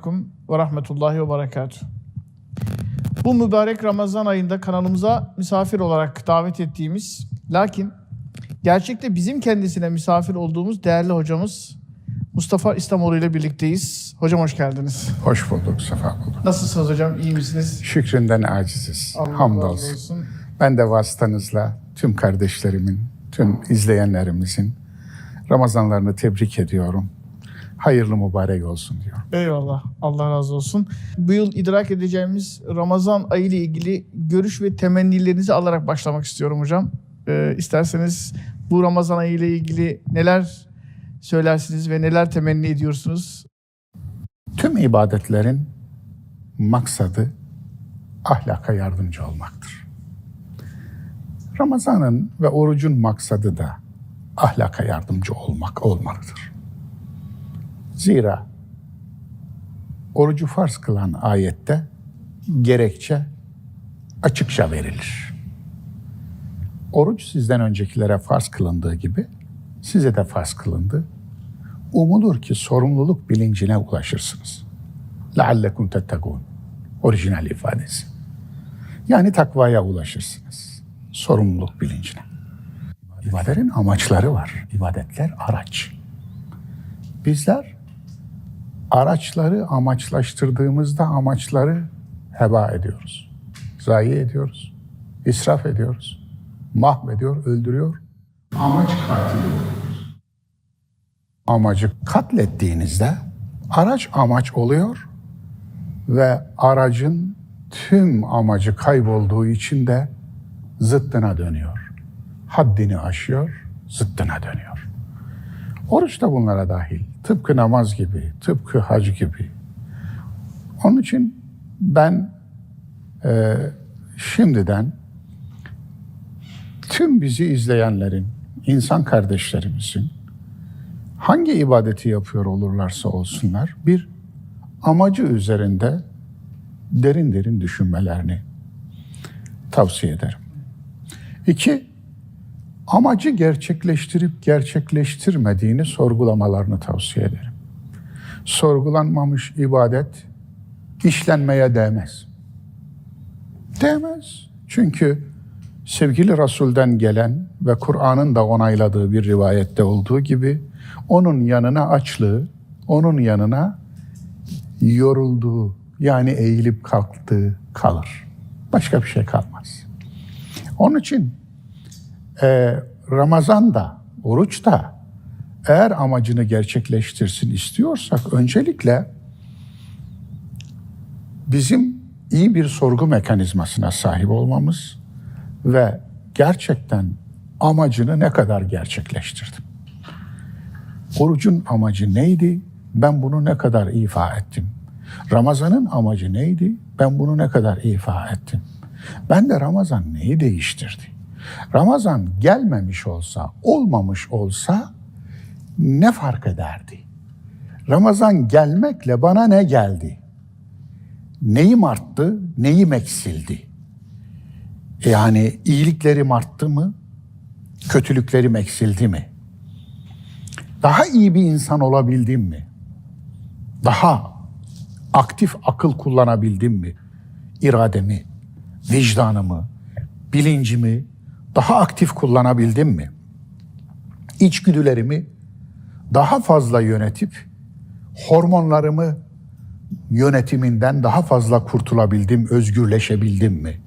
Aleyküm ve rahmetullahi ve berekatuhu. Bu mübarek Ramazan ayında kanalımıza misafir olarak davet ettiğimiz, lakin gerçekte bizim kendisine misafir olduğumuz değerli hocamız Mustafa İslamoğlu ile birlikteyiz. Hocam hoş geldiniz. Hoş bulduk, sefa bulduk. Nasılsınız hocam, iyi misiniz? Şükründen aciziz. Allah Hamdolsun. razı olsun. Ben de vasıtanızla tüm kardeşlerimin, tüm izleyenlerimizin Ramazanlarını tebrik ediyorum. Hayırlı mübarek olsun diyorum. Eyvallah, Allah razı olsun. Bu yıl idrak edeceğimiz Ramazan ayı ile ilgili görüş ve temennilerinizi alarak başlamak istiyorum hocam. İsterseniz bu Ramazan ayı ile ilgili neler söylersiniz ve neler temenni ediyorsunuz? Tüm ibadetlerin maksadı ahlaka yardımcı olmaktır. Ramazanın ve orucun maksadı da ahlaka yardımcı olmak olmalıdır. Zira orucu farz kılan ayette gerekçe açıkça verilir. Oruç sizden öncekilere farz kılındığı gibi size de farz kılındı. Umulur ki sorumluluk bilincine ulaşırsınız. لَعَلَّكُمْ تَتَّقُونَ orijinal ifadesi. Yani takvaya ulaşırsınız. Sorumluluk bilincine. İbadetlerin amaçları var. İbadetler araç. Bizler araçları amaçlaştırdığımızda amaçları heba ediyoruz. Zayi ediyoruz. İsraf ediyoruz. Mahvediyor, öldürüyor. Amaç katili oluyoruz. Amacı katlettiğinizde araç amaç oluyor ve aracın tüm amacı kaybolduğu için de zıttına dönüyor. Haddini aşıyor, zıttına dönüyor. Oruç da bunlara dahil. Tıpkı namaz gibi, tıpkı hac gibi. Onun için ben şimdiden tüm bizi izleyenlerin, insan kardeşlerimizin hangi ibadeti yapıyor olurlarsa olsunlar bir amacı üzerinde derin derin düşünmelerini tavsiye ederim. 2, amacı gerçekleştirip gerçekleştirmediğini sorgulamalarını tavsiye ederim. Sorgulanmamış ibadet işlenmeye değmez. Değmez. Çünkü sevgili Resul'den gelen ve Kur'an'ın da onayladığı bir rivayette olduğu gibi onun yanına açlığı, onun yanına yorulduğu yani eğilip kalktığı kalır. Başka bir şey kalmaz. Onun için Ramazan'da, oruçta eğer amacını gerçekleştirsin istiyorsak öncelikle bizim iyi bir sorgu mekanizmasına sahip olmamız ve gerçekten amacını ne kadar gerçekleştirdim? Orucun amacı neydi? Ben bunu ne kadar ifa ettim? Ramazan'ın amacı neydi? Ben bunu ne kadar ifa ettim? Ben de Ramazan neyi değiştirdi? Ramazan gelmemiş olsa, olmamış olsa ne fark ederdi? Ramazan gelmekle bana ne geldi? Neyim arttı, neyim eksildi? Yani iyiliklerim arttı mı, kötülüklerim eksildi mi? Daha iyi bir insan olabildim mi? Daha aktif akıl kullanabildim mi? İrademi, vicdanımı, bilincimi daha aktif kullanabildim mi? İçgüdülerimi daha fazla yönetip hormonlarımı yönetiminden daha fazla kurtulabildim, özgürleşebildim mi?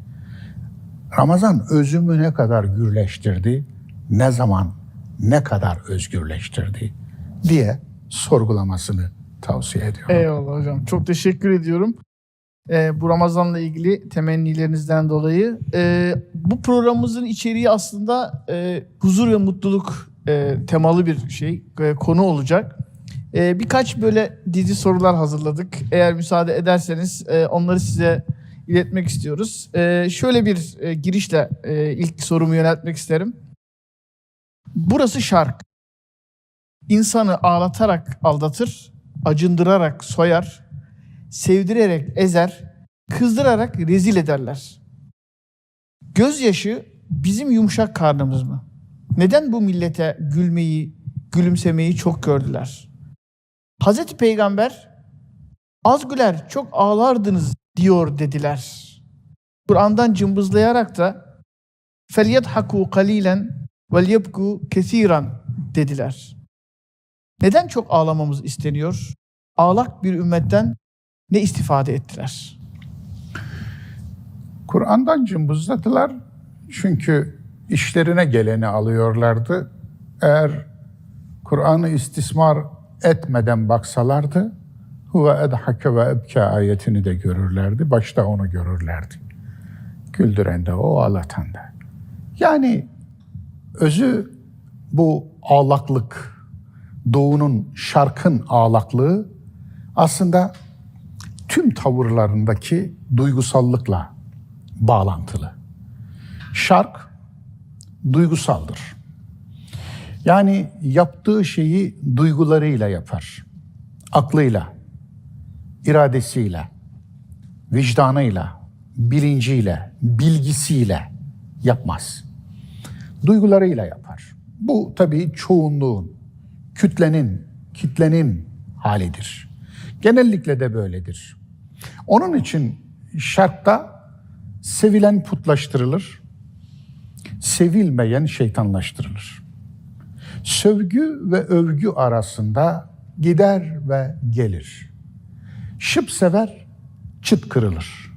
Ramazan özümü ne kadar gürleştirdi, ne zaman, ne kadar özgürleştirdi diye sorgulamasını tavsiye ediyorum. Eyvallah hocam. Çok teşekkür ediyorum. Bu Ramazan'la ilgili temennilerinizden dolayı. Bu programımızın içeriği aslında huzur ve mutluluk temalı bir konu olacak. Birkaç böyle dizi sorular hazırladık. Eğer müsaade ederseniz onları size iletmek istiyoruz. Şöyle bir girişle ilk sorumu yöneltmek isterim. Burası şark. İnsanı ağlatarak aldatır, acındırarak soyar, sevdirerek ezer, kızdırarak rezil ederler. Gözyaşı bizim yumuşak karnımız mı? Neden bu millete gülmeyi, gülümsemeyi çok gördüler? Hazreti Peygamber Az güler çok ağlardınız diyor dediler. Kur'an'dan cımbızlayarak da فَلْيَضْحَكُوا قَلِيلًا وَلْيَبْكُوا كَثِيرًا dediler. Neden çok ağlamamız isteniyor? Ağlak bir ümmetten ne istifade ettiler? Kur'an'dan cımbızladılar çünkü işlerine geleni alıyorlardı. Eğer Kur'an'ı istismar etmeden baksalardı, huve edhake ve ebke ayetini de görürlerdi. Başta onu görürlerdi. Güldüren de o, ağlatan da. Yani özü bu ağlaklık, doğunun, şarkın ağlaklığı aslında tüm tavırlarındaki duygusallıkla bağlantılı. Şark duygusaldır. Yani yaptığı şeyi duygularıyla yapar. Aklıyla, iradesiyle, vicdanıyla, bilinciyle, bilgisiyle yapmaz. Duygularıyla yapar. Bu tabii çoğunluğun, kitlenin halidir. Genellikle de böyledir. Onun için şarkta sevilen putlaştırılır, sevilmeyen şeytanlaştırılır. Sövgü ve övgü arasında gider ve gelir. Şıp sever, çıt kırılır.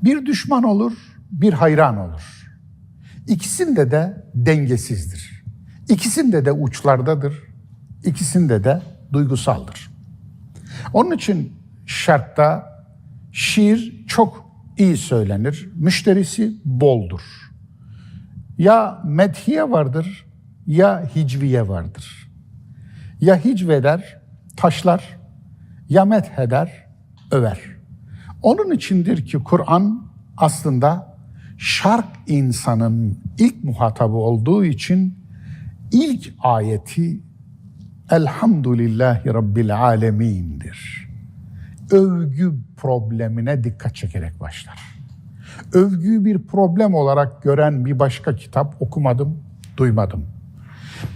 Bir düşman olur, bir hayran olur. İkisinde de dengesizdir. İkisinde de uçlardadır. İkisinde de duygusaldır. Onun için şarkta şiir çok iyi söylenir. Müşterisi boldur. Ya medhiye vardır ya hicviye vardır. Ya hicveder, taşlar, ya metheder, över. Onun içindir ki Kur'an aslında şark insanın ilk muhatabı olduğu için ilk ayeti Elhamdülillahi Rabbil Alemin'dir. Övgü problemine dikkat çekerek başlar. Övgüyü bir problem olarak gören bir başka kitap okumadım, duymadım.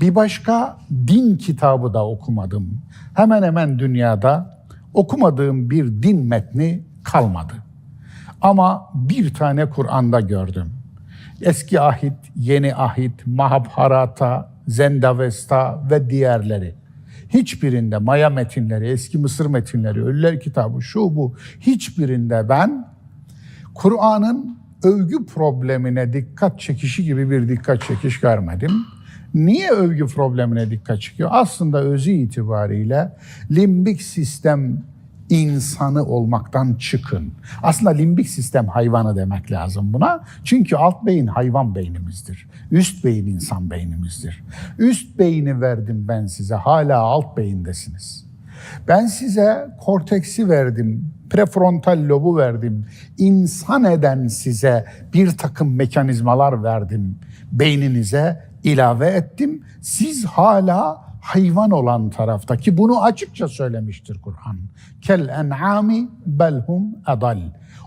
Bir başka din kitabı da okumadım. Hemen hemen dünyada okumadığım bir din metni kalmadı. Ama bir tane Kur'an'da gördüm. Eski ahit, yeni ahit, Mahabharata, Zendavesta ve diğerleri. Hiçbirinde Maya metinleri, eski Mısır metinleri, Ölüler kitabı, şu bu, hiçbirinde ben Kur'an'ın övgü problemine dikkat çekişi gibi bir dikkat çekiş görmedim. Niye övgü problemine dikkat çekiyor? Aslında özü itibariyle limbik sistem insanı olmaktan çıkın. Aslında limbik sistem hayvanı demek lazım buna. Çünkü alt beyin hayvan beynimizdir. Üst beyin insan beynimizdir. Üst beyni verdim ben size, hala alt beyindesiniz. Ben size korteksi verdim, prefrontal lobu verdim. İnsan eden size bir takım mekanizmalar verdim. Beyninize ilave ettim. Siz hala hayvan olan taraftaki, bunu açıkça söylemiştir Kur'an. Kel en'ami belhum edal.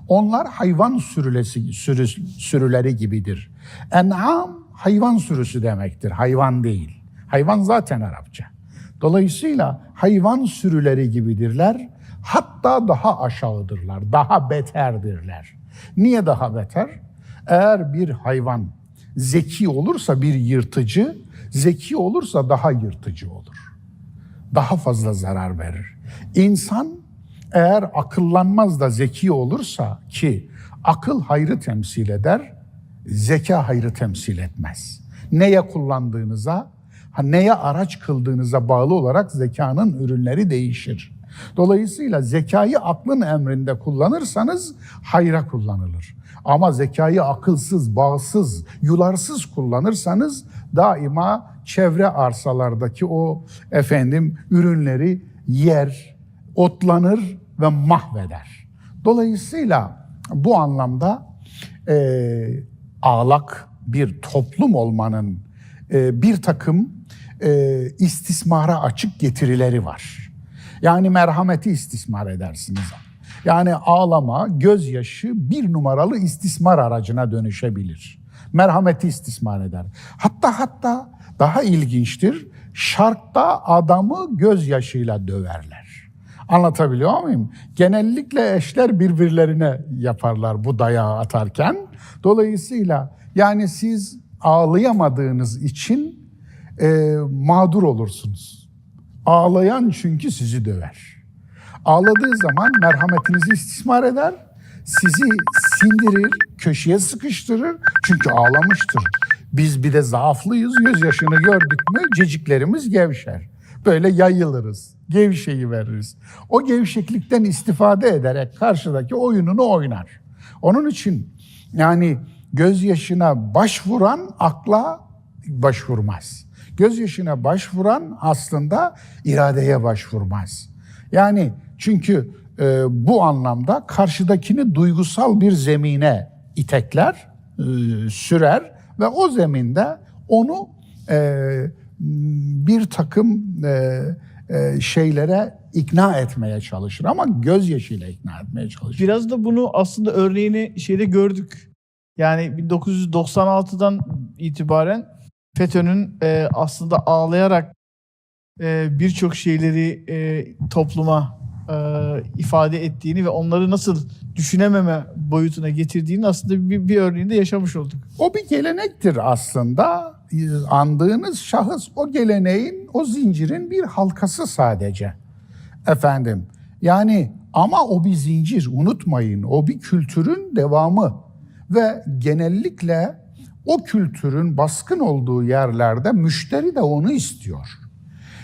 Onlar hayvan sürüleri gibidir. En'am hayvan sürüsü demektir, hayvan değil. Hayvan zaten Arapça. Dolayısıyla hayvan sürüleri gibidirler. Hatta daha aşağıdırlar, daha beterdirler. Niye daha beter? Eğer bir hayvan zeki olursa bir yırtıcı, zeki olursa daha yırtıcı olur. Daha fazla zarar verir. İnsan eğer akıllanmaz da zeki olursa, ki akıl hayrı temsil eder, zeka hayrı temsil etmez. Neye kullandığınıza, neye araç kıldığınıza bağlı olarak zekanın ürünleri değişir. Dolayısıyla zekayı aklın emrinde kullanırsanız hayra kullanılır. Ama zekayı akılsız, bağsız, yularsız kullanırsanız daima çevre arsalardaki o ürünleri yer, otlanır ve mahveder. Dolayısıyla bu anlamda ağlak bir toplum olmanın bir takım istismara açık getirileri var. Yani merhameti istismar edersiniz. Yani ağlama, gözyaşı bir numaralı istismar aracına dönüşebilir. Merhameti istismar eder. Hatta daha ilginçtir, şarkta adamı gözyaşıyla döverler. Anlatabiliyor muyum? Genellikle eşler birbirlerine yaparlar bu dayağı atarken. Dolayısıyla yani siz ağlayamadığınız için mağdur olursunuz. Ağlayan çünkü sizi döver. Ağladığı zaman merhametinizi istismar eder, sizi sindirir, köşeye sıkıştırır çünkü ağlamıştır. Biz bir de zaaflıyız, gözyaşını gördük mü ceciklerimiz gevşer. Böyle yayılırız, gevşeyi veririz. O gevşeklikten istifade ederek karşıdaki oyununu oynar. Onun için yani gözyaşına başvuran akla başvurmaz. Gözyaşına başvuran aslında iradeye başvurmaz. Yani çünkü bu anlamda karşıdakini duygusal bir zemine itekler, sürer ve o zeminde onu bir takım şeylere ikna etmeye çalışır ama gözyaşıyla ikna etmeye çalışır. Biraz da bunu aslında örneğini şeyde gördük. Yani 1996'dan itibaren FETÖ'nün aslında ağlayarak birçok şeyleri topluma ifade ettiğini ve onları nasıl düşünememe boyutuna getirdiğini aslında bir örneğinde yaşamış olduk. O bir gelenektir aslında. Andığınız şahıs o geleneğin, o zincirin bir halkası sadece. Efendim, yani ama o bir zincir, unutmayın. O bir kültürün devamı ve genellikle o kültürün baskın olduğu yerlerde müşteri de onu istiyor.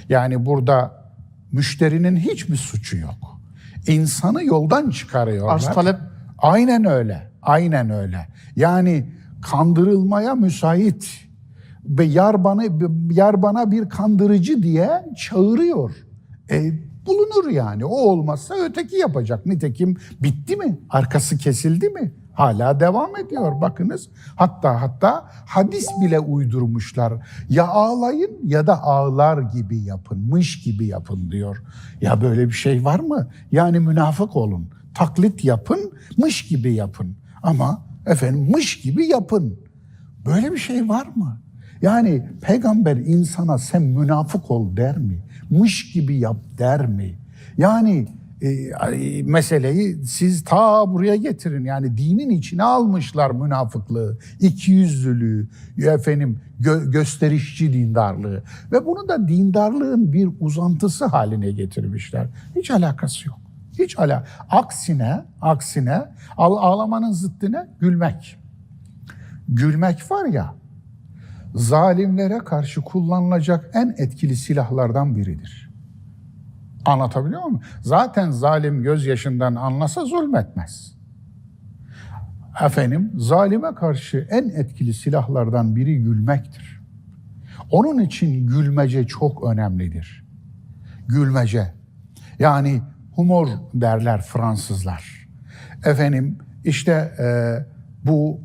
Yani burada müşterinin hiçbir suçu yok. İnsanı yoldan çıkarıyorlar. Arz talep. Aynen öyle. Aynen öyle. Yani kandırılmaya müsait. Ve yar bana bir kandırıcı diye çağırıyor. Bulunur yani. O olmazsa öteki yapacak. Nitekim bitti mi? Arkası kesildi mi? Hala devam ediyor. Bakınız. Hatta hadis bile uydurmuşlar. Ya ağlayın ya da ağlar gibi yapın. Mış gibi yapın diyor. Ya böyle bir şey var mı? Yani münafık olun. Taklit yapın, mış gibi yapın. Ama efendim mış gibi yapın. Böyle bir şey var mı? Yani peygamber insana sen münafık ol der mi? Mış gibi yap der mi? Yani meseleyi siz ta buraya getirin. Yani dinin içine almışlar münafıklığı, ikiyüzlülüğü, efendim gösterişçi dindarlığı. Ve bunu da dindarlığın bir uzantısı haline getirmişler. Hiç alakası yok. Hiç aksine ağlamanın zıttı ne? Gülmek. Gülmek var ya, zalimlere karşı kullanılacak en etkili silahlardan biridir. Anlatabiliyor muyum? Zaten zalim gözyaşından anlasa zulmetmez. Efendim, zalime karşı en etkili silahlardan biri gülmektir. Onun için gülmece çok önemlidir. Gülmece. Yani humor derler Fransızlar. Efendim, işte bu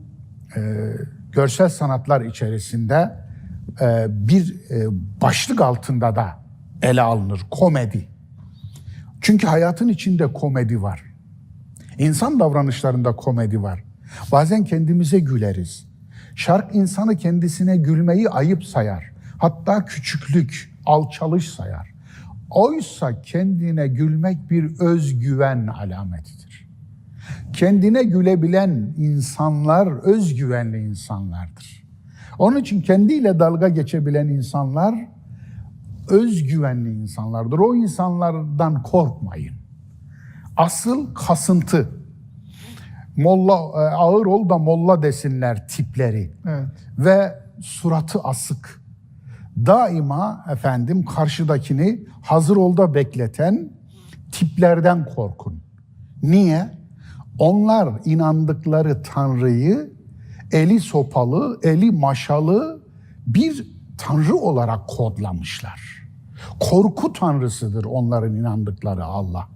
görsel sanatlar içerisinde bir başlık altında da ele alınır komedi. Çünkü hayatın içinde komedi var. İnsan davranışlarında komedi var. Bazen kendimize güleriz. Şark insanı kendisine gülmeyi ayıp sayar. Hatta küçüklük, alçalış sayar. Oysa kendine gülmek bir özgüven alametidir. Kendine gülebilen insanlar özgüvenli insanlardır. Onun için kendiyle dalga geçebilen insanlar özgüvenli insanlardır. O insanlardan korkmayın. Asıl kasıntı. Molla, ağır ol da molla desinler tipleri. Evet. Ve suratı asık. Daima efendim karşıdakini hazır ol da bekleten tiplerden korkun. Niye? Onlar inandıkları Tanrı'yı eli sopalı, eli maşalı bir Tanrı olarak kodlamışlar. Korku tanrısıdır onların inandıkları Allah.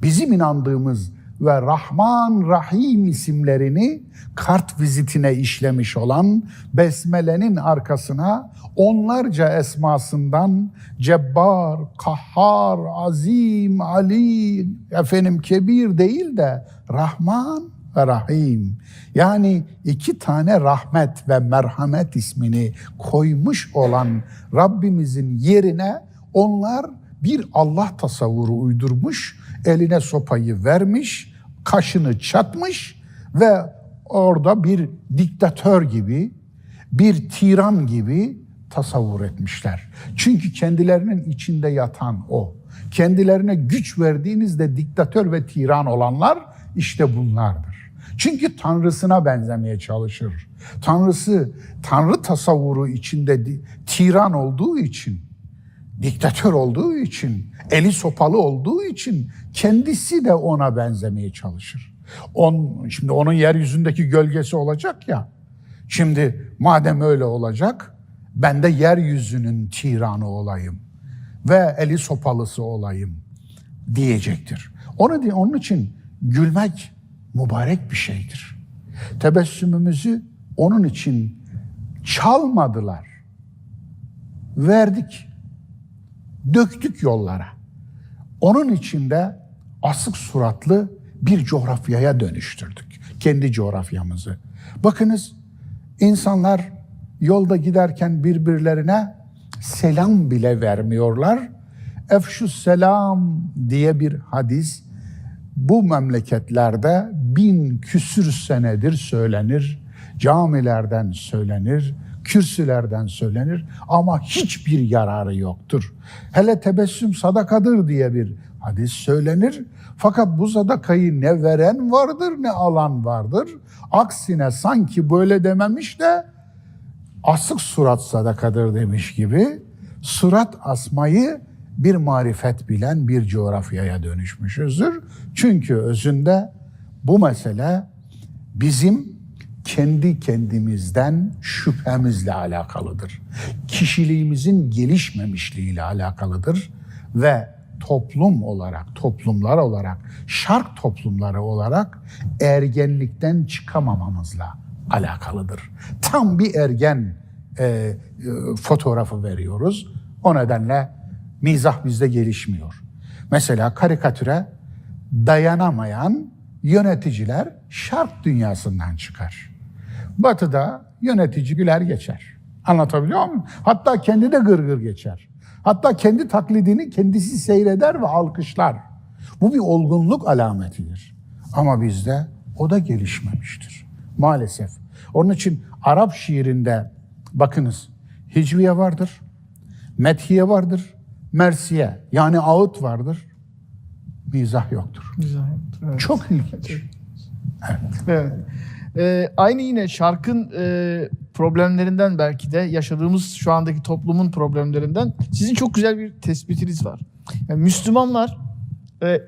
Bizim inandığımız ve Rahman Rahim isimlerini kart vizitine işlemiş olan Besmele'nin arkasına onlarca esmasından Cebbar, Kahhar, Azim, Ali, efendim Kebir değil de Rahman ve Rahim. Yani iki tane rahmet ve merhamet ismini koymuş olan Rabbimizin yerine onlar bir Allah tasavvuru uydurmuş, eline sopayı vermiş, kaşını çatmış ve orada bir diktatör gibi, bir tiran gibi tasavvur etmişler. Çünkü kendilerinin içinde yatan o. Kendilerine güç verdiğinizde diktatör ve tiran olanlar işte bunlardır. Çünkü Tanrısına benzemeye çalışır. Tanrı tasavvuru içinde tiran olduğu için, diktatör olduğu için, eli sopalı olduğu için kendisi de ona benzemeye çalışır. Şimdi onun yeryüzündeki gölgesi olacak ya. Şimdi madem öyle olacak, ben de yeryüzünün tiranı olayım ve eli sopalısı olayım diyecektir. Onun için gülmek mübarek bir şeydir. Tebessümümüzü onun için çalmadılar. Verdik. Döktük yollara. Onun için de asık suratlı bir coğrafyaya dönüştürdük. Kendi coğrafyamızı. Bakınız, insanlar yolda giderken birbirlerine selam bile vermiyorlar. Efşus selam diye bir hadis bu memleketlerde 1000 küsür senedir söylenir. Camilerden söylenir, kürsülerden söylenir ama hiçbir yararı yoktur. Hele tebessüm sadakadır diye bir hadis söylenir. Fakat bu sadakayı ne veren vardır ne alan vardır. Aksine sanki böyle dememiş de asık surat sadakadır demiş gibi surat asmayı bir marifet bilen bir coğrafyaya dönüşmüşüzdür. Çünkü özünde bu mesele bizim kendi kendimizden şüphemizle alakalıdır. Kişiliğimizin gelişmemişliğiyle alakalıdır ve toplum olarak, toplumlar olarak, şark toplumları olarak ergenlikten çıkamamamızla alakalıdır. Tam bir ergen fotoğrafı veriyoruz. O nedenle mizah bizde gelişmiyor. Mesela karikatüre dayanamayan yöneticiler şark dünyasından çıkar. Batı'da yönetici güler geçer. Anlatabiliyor muyum? Hatta kendi de gırgır geçer. Hatta kendi taklidini kendisi seyreder ve alkışlar. Bu bir olgunluk alametidir. Ama bizde o da gelişmemiştir. Maalesef. Onun için Arap şiirinde bakınız, hicviye vardır, methiye vardır, mersiye yani ağıt vardır, mizah yoktur. Mizah yoktur. Evet. Çok ilginç. Evet. Aynı yine şarkın problemlerinden belki de yaşadığımız şu andaki toplumun problemlerinden sizin çok güzel bir tespitiniz var. Yani Müslümanlar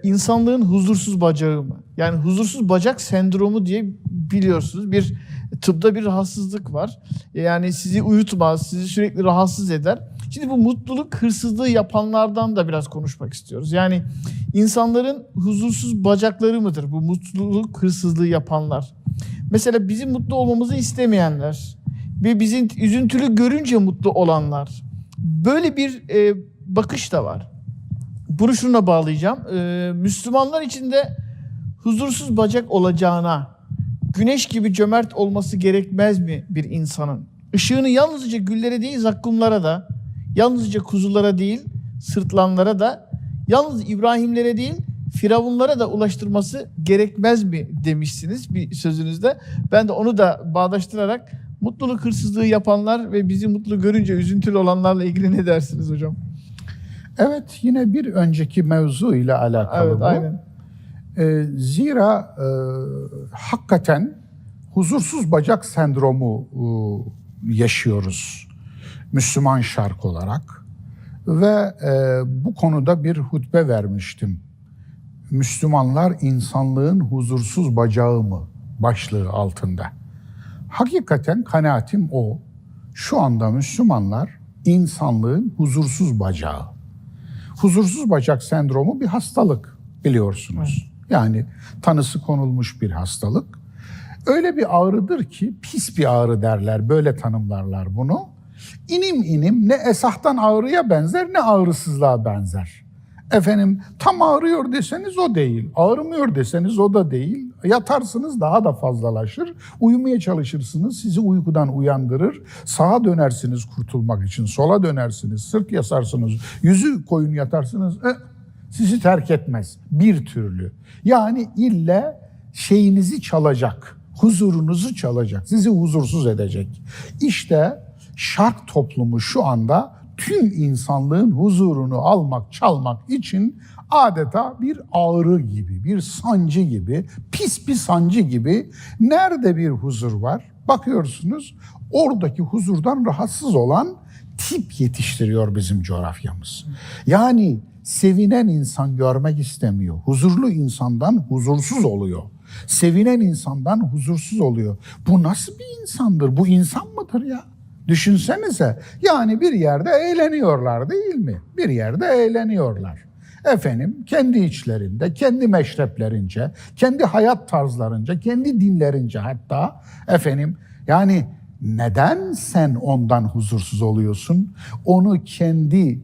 insanlığın huzursuz bacağı mı? Yani huzursuz bacak sendromu diye biliyorsunuz bir tıpta bir rahatsızlık var. Yani sizi uyutmaz, sizi sürekli rahatsız eder. Şimdi bu mutluluk hırsızlığı yapanlardan da biraz konuşmak istiyoruz. Yani insanların huzursuz bacakları mıdır bu mutluluk hırsızlığı yapanlar? Mesela bizim mutlu olmamızı istemeyenler ve bizim üzüntülü görünce mutlu olanlar. Böyle bir bakış da var. Bunu şuna bağlayacağım. Müslümanlar içinde huzursuz bacak olacağına güneş gibi cömert olması gerekmez mi bir insanın? Işığını yalnızca güllere değil zakkumlara da, yalnızca kuzulara değil sırtlanlara da, yalnız İbrahimlere değil Firavunlara da ulaştırması gerekmez mi demişsiniz bir sözünüzde. Ben de onu da bağdaştırarak mutluluk hırsızlığı yapanlar ve bizi mutlu görünce üzüntülü olanlarla ilgili ne dersiniz hocam? Evet, yine bir önceki mevzu ile alakalı evet, bu. Aynen. Zira hakikaten huzursuz bacak sendromu yaşıyoruz Müslüman şark olarak ve bu konuda bir hutbe vermiştim. Müslümanlar insanlığın huzursuz bacağı mı başlığı altında. Hakikaten kanaatim o. Şu anda Müslümanlar insanlığın huzursuz bacağı. Huzursuz bacak sendromu bir hastalık biliyorsunuz. Yani tanısı konulmuş bir hastalık. Öyle bir ağrıdır ki pis bir ağrı derler, böyle tanımlarlar bunu. İnim inim ne esahtan ağrıya benzer ne ağrısızlığa benzer. Efendim tam ağrıyor deseniz o değil. Ağrımıyor deseniz o da değil. Yatarsınız daha da fazlalaşır. Uyumaya çalışırsınız, sizi uykudan uyandırır. Sağa dönersiniz kurtulmak için, sola dönersiniz, sırt yasarsınız, yüzü koyun yatarsınız. Sizi terk etmez bir türlü. Yani ille şeyinizi çalacak, huzurunuzu çalacak, sizi huzursuz edecek. İşte Şark toplumu şu anda tüm insanlığın huzurunu almak, çalmak için adeta bir ağrı gibi, bir sancı gibi, pis bir sancı gibi nerede bir huzur var? Bakıyorsunuz oradaki huzurdan rahatsız olan tip yetiştiriyor bizim coğrafyamız. Yani sevinen insan görmek istemiyor. Huzurlu insandan huzursuz oluyor. Sevinen insandan huzursuz oluyor. Bu nasıl bir insandır? Bu insan mıdır ya? Düşünsenize. Yani bir yerde eğleniyorlar değil mi? Bir yerde eğleniyorlar. Efendim kendi içlerinde, kendi meşreplerince, kendi hayat tarzlarınca, kendi dinlerince hatta efendim yani neden sen ondan huzursuz oluyorsun? Onu kendi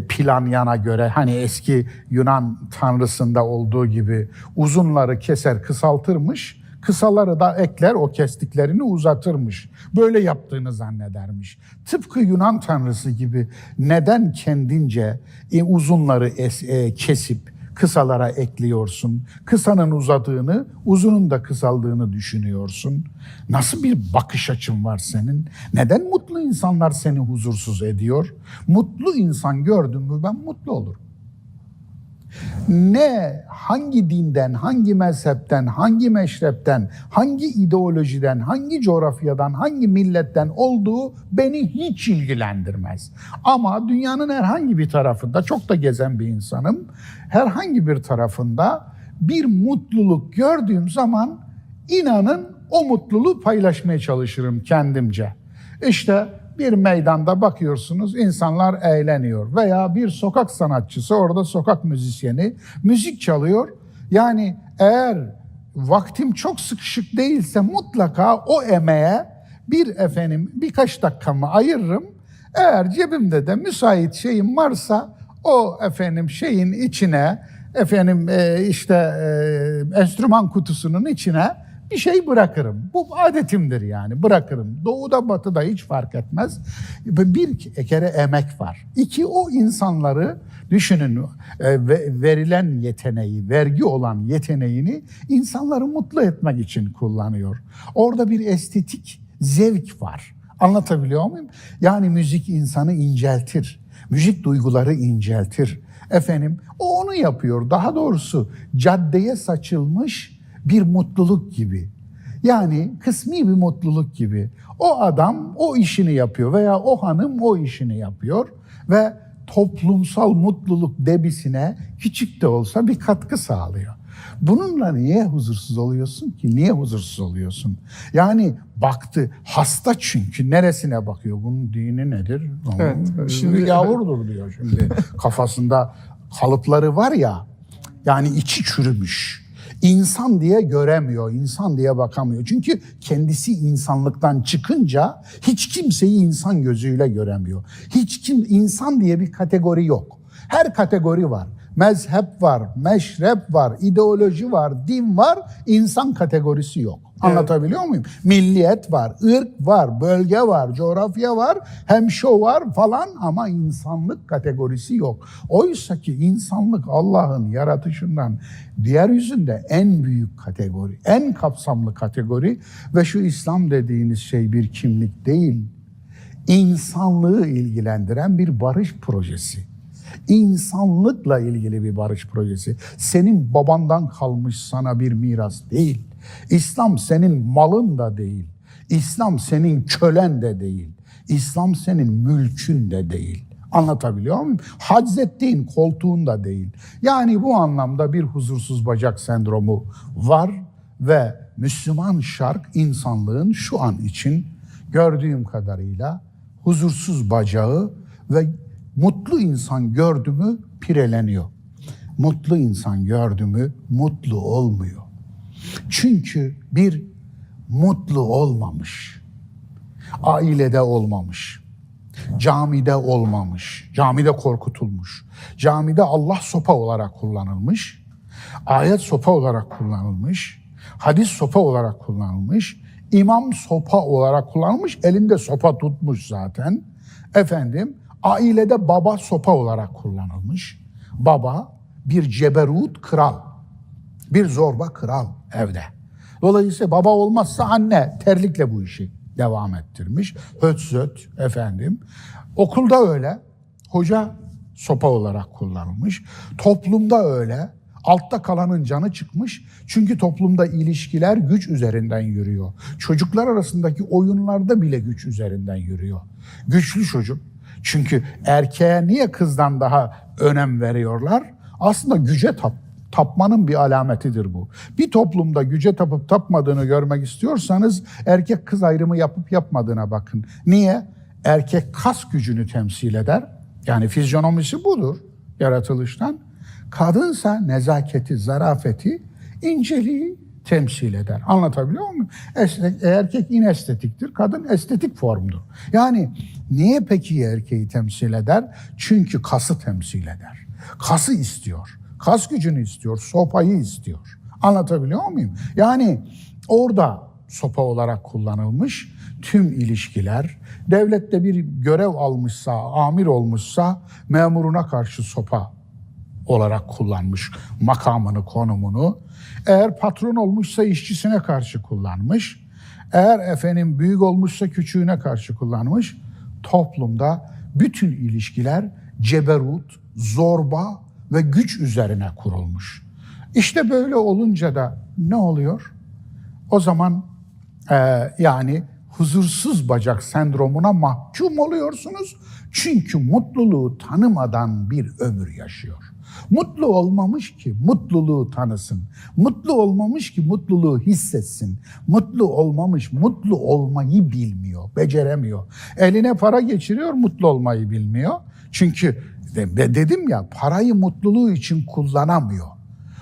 plan yana göre hani eski Yunan tanrısında olduğu gibi uzunları keser kısaltırmış, kısaları da ekler o kestiklerini uzatırmış. Böyle yaptığını zannedermiş. Tıpkı Yunan tanrısı gibi neden kendince uzunları kesip kısalara ekliyorsun? Kısanın uzadığını, uzunun da kısaldığını düşünüyorsun. Nasıl bir bakış açın var senin? Neden mutlu insanlar seni huzursuz ediyor? Mutlu insan gördün mü ben mutlu olurum. Ne, hangi dinden, hangi mezhepten, hangi meşrepten, hangi ideolojiden, hangi coğrafyadan, hangi milletten olduğu beni hiç ilgilendirmez. Ama dünyanın herhangi bir tarafında, çok da gezen bir insanım, herhangi bir tarafında bir mutluluk gördüğüm zaman inanın o mutluluğu paylaşmaya çalışırım kendimce. İşte bir meydanda bakıyorsunuz insanlar eğleniyor veya bir sokak sanatçısı orada sokak müzisyeni müzik çalıyor. Yani eğer vaktim çok sıkışık değilse mutlaka o emeğe birkaç dakikamı ayırırım. Eğer cebimde de müsait şeyim varsa o şeyin içine enstrüman kutusunun içine bir şey bırakırım. Bu adetimdir yani bırakırım. Doğuda batıda hiç fark etmez. Bir kere emek var. İki o insanları düşünün verilen yeteneği, vergi olan yeteneğini insanları mutlu etmek için kullanıyor. Orada bir estetik zevk var. Anlatabiliyor muyum? Yani müzik insanı inceltir. Müzik duyguları inceltir. O onu yapıyor. Daha doğrusu caddeye saçılmış bir mutluluk gibi. Yani kısmi bir mutluluk gibi. O adam o işini yapıyor veya o hanım o işini yapıyor ve toplumsal mutluluk debisine küçük de olsa bir katkı sağlıyor. Bununla niye huzursuz oluyorsun ki? Niye huzursuz oluyorsun? Yani baktı, hasta çünkü. Neresine bakıyor? Bunun dini nedir? Evet. Şimdi gavurdur diyor şimdi. Kafasında kalıpları var ya, yani içi çürümüş. İnsan diye göremiyor, insan diye bakamıyor. Çünkü kendisi insanlıktan çıkınca hiç kimseyi insan gözüyle göremiyor. İnsan diye bir kategori yok. Her kategori var. Mezhep var, meşrep var, ideoloji var, din var, insan kategorisi yok. Anlatabiliyor muyum? Milliyet var, ırk var, bölge var, coğrafya var, hemşo var falan ama insanlık kategorisi yok. Oysa ki insanlık Allah'ın yaratışından yeryüzünde en büyük kategori, en kapsamlı kategori ve şu İslam dediğiniz şey bir kimlik değil, insanlığı ilgilendiren bir barış projesi. İnsanlıkla ilgili bir barış projesi. Senin babandan kalmış sana bir miras değil. İslam senin malın da değil. İslam senin kölen de değil. İslam senin mülkün de değil. Anlatabiliyor muyum? Haczettiğin koltuğun da değil. Yani bu anlamda bir huzursuz bacak sendromu var ve Müslüman şark insanlığın şu an için gördüğüm kadarıyla huzursuz bacağı ve mutlu insan gördü mü pireleniyor. Mutlu insan gördü mü mutlu olmuyor. Çünkü bir mutlu olmamış. Ailede olmamış. camide olmamış, camide korkutulmuş, camide Allah sopa olarak kullanılmış, ayet sopa olarak kullanılmış, hadis sopa olarak kullanılmış, imam sopa olarak kullanılmış, elinde sopa tutmuş zaten. Efendim, ailede baba sopa olarak kullanılmış. Baba bir ceberut kral, bir zorba kral evde. Dolayısıyla baba olmazsa anne terlikle bu işi devam ettirmiş. Höt zöt efendim. Okulda öyle. Hoca sopa olarak kullanılmış. Toplumda öyle. Altta kalanın canı çıkmış. Çünkü toplumda ilişkiler güç üzerinden yürüyor. Çocuklar arasındaki oyunlarda bile güç üzerinden yürüyor. Güçlü çocuk. Çünkü erkeğe niye kızdan daha önem veriyorlar? Aslında güce tapmanın bir alametidir bu. Bir toplumda güce tapıp tapmadığını görmek istiyorsanız erkek kız ayrımı yapıp yapmadığına bakın. Niye? Erkek kas gücünü temsil eder. Yani fizyonomisi budur yaratılıştan. Kadınsa nezaketi, zarafeti, inceliği temsil eder. Anlatabiliyor muyum? Erkek inestetiktir, kadın estetik formdur. Yani niye peki erkeği temsil eder? Çünkü kası temsil eder. Kası istiyor. Kas gücünü istiyor, sopayı istiyor. Anlatabiliyor muyum? Yani orada sopa olarak kullanılmış tüm ilişkiler, devlette bir görev almışsa, amir olmuşsa memuruna karşı sopa olarak kullanmış makamını, konumunu. Eğer patron olmuşsa işçisine karşı kullanmış. Eğer efendim büyük olmuşsa küçüğüne karşı kullanmış. Toplumda bütün ilişkiler ceberut, zorba ve güç üzerine kurulmuş. İşte böyle olunca da ne oluyor? O zaman yani huzursuz bacak sendromuna mahkum oluyorsunuz. Çünkü mutluluğu tanımadan bir ömür yaşıyor. Mutlu olmamış ki mutluluğu tanısın. Mutlu olmamış ki mutluluğu hissetsin. Mutlu olmamış, mutlu olmayı bilmiyor, beceremiyor. Eline para geçiriyor, mutlu olmayı bilmiyor. Çünkü dedim ya, parayı mutluluğu için kullanamıyor.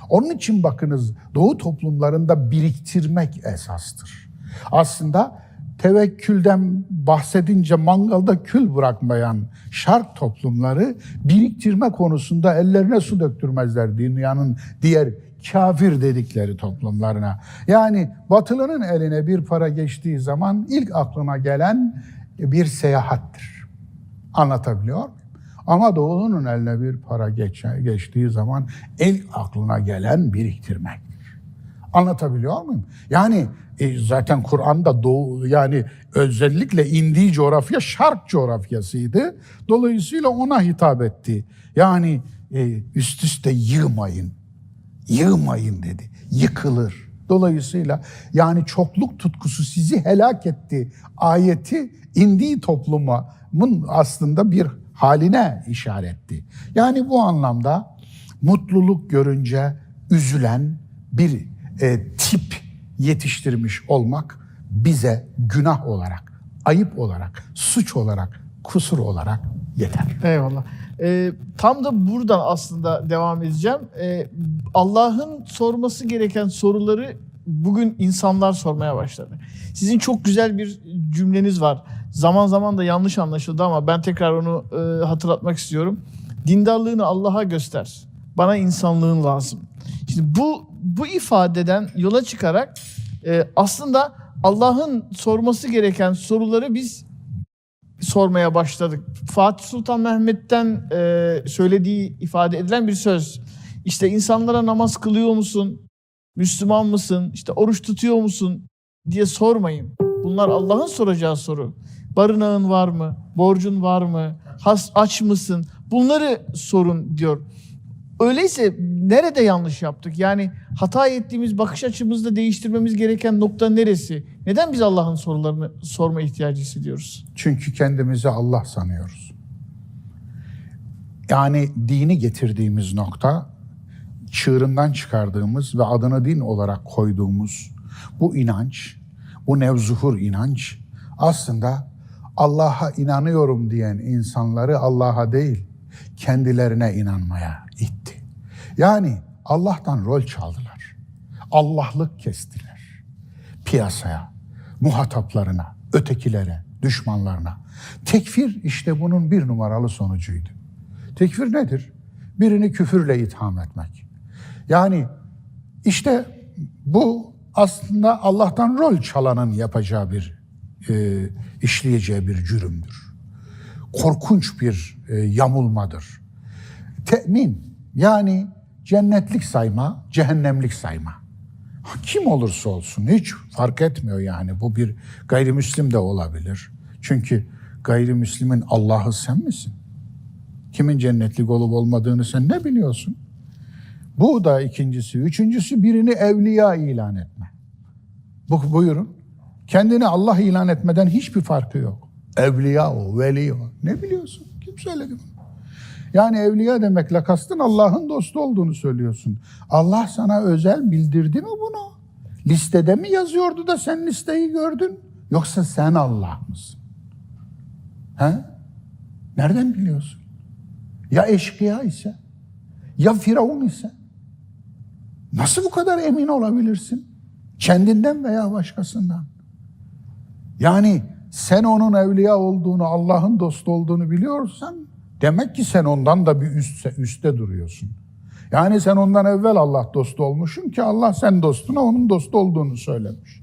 Onun için bakınız, Doğu toplumlarında biriktirmek esastır. Aslında tevekkülden bahsedince mangalda kül bırakmayan şark toplumları biriktirme konusunda ellerine su döktürmezler dünyanın diğer kafir dedikleri toplumlarına. Yani Batılı'nın eline bir para geçtiği zaman ilk aklına gelen bir seyahattir. Anlatabiliyor muyum? Ama Doğu'nun eline bir para geçtiği zaman ilk aklına gelen biriktirmektir. Anlatabiliyor muyum? Yani zaten Kur'an'da Doğu, yani özellikle indiği coğrafya Şark coğrafyasıydı. Dolayısıyla ona hitap etti. Yani üst üste yığmayın. Yığmayın dedi. Yıkılır. Dolayısıyla yani çokluk tutkusu sizi helak etti ayeti indiği toplumun aslında bir haline işaretti. Yani bu anlamda mutluluk görünce üzülen bir tip yetiştirmiş olmak bize günah olarak, ayıp olarak, suç olarak, kusur olarak yeter. Eyvallah. Tam da buradan aslında devam edeceğim. Allah'ın sorması gereken soruları bugün insanlar sormaya başladı. Sizin çok güzel bir cümleniz var. Zaman zaman da yanlış anlaşıldı ama ben tekrar onu hatırlatmak istiyorum. Dindarlığını Allah'a göster. Bana insanlığın lazım. Şimdi bu ifadeden yola çıkarak aslında Allah'ın sorması gereken soruları biz sormaya başladık. Fatih Sultan Mehmet'ten söylediği ifade edilen bir söz. İşte insanlara namaz kılıyor musun? Müslüman mısın? İşte oruç tutuyor musun? Diye sormayın. Bunlar Allah'ın soracağı soru. Barınağın var mı? Borcun var mı? Aç mısın? Bunları sorun diyor. Öyleyse nerede yanlış yaptık? Yani hata ettiğimiz bakış açımızda değiştirmemiz gereken nokta neresi? Neden biz Allah'ın sorularını sorma ihtiyacı hissediyoruz? Çünkü kendimizi Allah sanıyoruz. Yani dini getirdiğimiz nokta, çığırından çıkardığımız ve adını din olarak koyduğumuz bu inanç, bu nevzuhur inanç aslında Allah'a inanıyorum diyen insanları Allah'a değil, kendilerine inanmaya itti. Yani Allah'tan rol çaldılar. Allah'lık kestiler. Piyasaya, muhataplarına, ötekilere, düşmanlarına. Tekfir işte bunun bir numaralı sonucuydu. Tekfir nedir? Birini küfürle itham etmek. Yani işte bu aslında Allah'tan rol çalanın yapacağı bir, işleyeceği bir cürümdür. Korkunç bir yamulmadır. Temin, yani cennetlik sayma, cehennemlik sayma. Kim olursa olsun hiç fark etmiyor yani. Bu bir gayrimüslim de olabilir. Çünkü gayrimüslimin Allah'ı sen misin? Kimin cennetlik olup olmadığını sen ne biliyorsun? Bu da ikincisi. Üçüncüsü, birini evliya ilan etme. Buyurun. Kendini Allah ilan etmeden hiçbir farkı yok. Evliya o, veli o. Ne biliyorsun? Kim söyledi bunu? Yani evliya demekle kastın Allah'ın dostu olduğunu söylüyorsun. Allah sana özel bildirdi mi bunu? Listede mi yazıyordu da sen listeyi gördün? Yoksa sen Allah mısın? He? Nereden biliyorsun? Ya eşkıya ise? Ya Firavun ise? Nasıl bu kadar emin olabilirsin? Kendinden veya başkasından. Yani sen onun evliya olduğunu, Allah'ın dostu olduğunu biliyorsan demek ki sen ondan da bir üstte duruyorsun. Yani sen ondan evvel Allah dostu olmuşsun ki Allah sen dostuna onun dostu olduğunu söylemiş.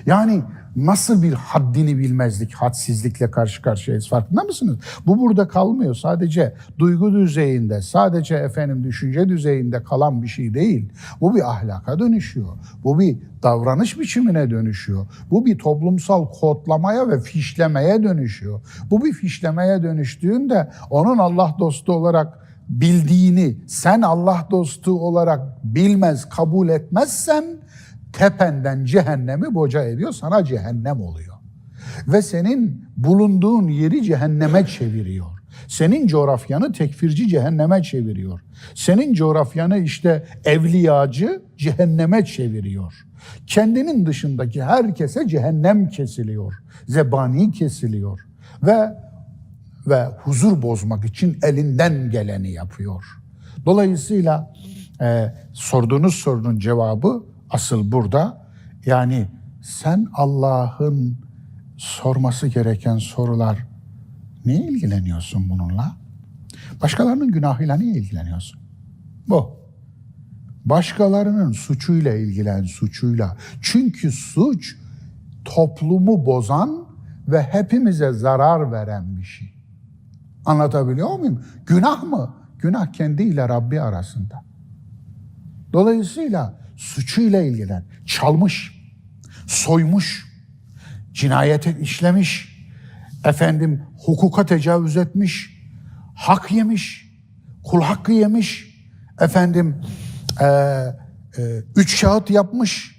Yani nasıl bir haddini bilmezlik, hadsizlikle karşı karşıyayız, farkında mısınız? Bu burada kalmıyor. Sadece duygu düzeyinde, sadece düşünce düzeyinde kalan bir şey değil. Bu bir ahlaka dönüşüyor. Bu bir davranış biçimine dönüşüyor. Bu bir toplumsal kodlamaya ve fişlemeye dönüşüyor. Bu bir fişlemeye dönüştüğünde onun Allah dostu olarak bildiğini sen Allah dostu olarak bilmez, kabul etmezsen tependen cehennemi boca ediyor, sana cehennem oluyor. Ve senin bulunduğun yeri cehenneme çeviriyor. Senin coğrafyanı tekfirci cehenneme çeviriyor. Senin coğrafyanı işte evliyacı cehenneme çeviriyor. Kendinin dışındaki herkese cehennem kesiliyor. Zebani kesiliyor. Ve huzur bozmak için elinden geleni yapıyor. Dolayısıyla sorduğunuz sorunun cevabı asıl burada. Yani sen Allah'ın sorması gereken sorular, niye ilgileniyorsun bununla? Başkalarının günahıyla niye ilgileniyorsun? Bu. Başkalarının suçuyla ilgilen, suçuyla. Çünkü suç toplumu bozan ve hepimize zarar veren bir şey. Anlatabiliyor muyum? Günah mı? Günah kendiyle Rabbi arasında. Dolayısıyla suçuyla ilgilen, çalmış, soymuş, cinayet işlemiş, hukuka tecavüz etmiş, hak yemiş, kul hakkı yemiş, üç kağıt yapmış,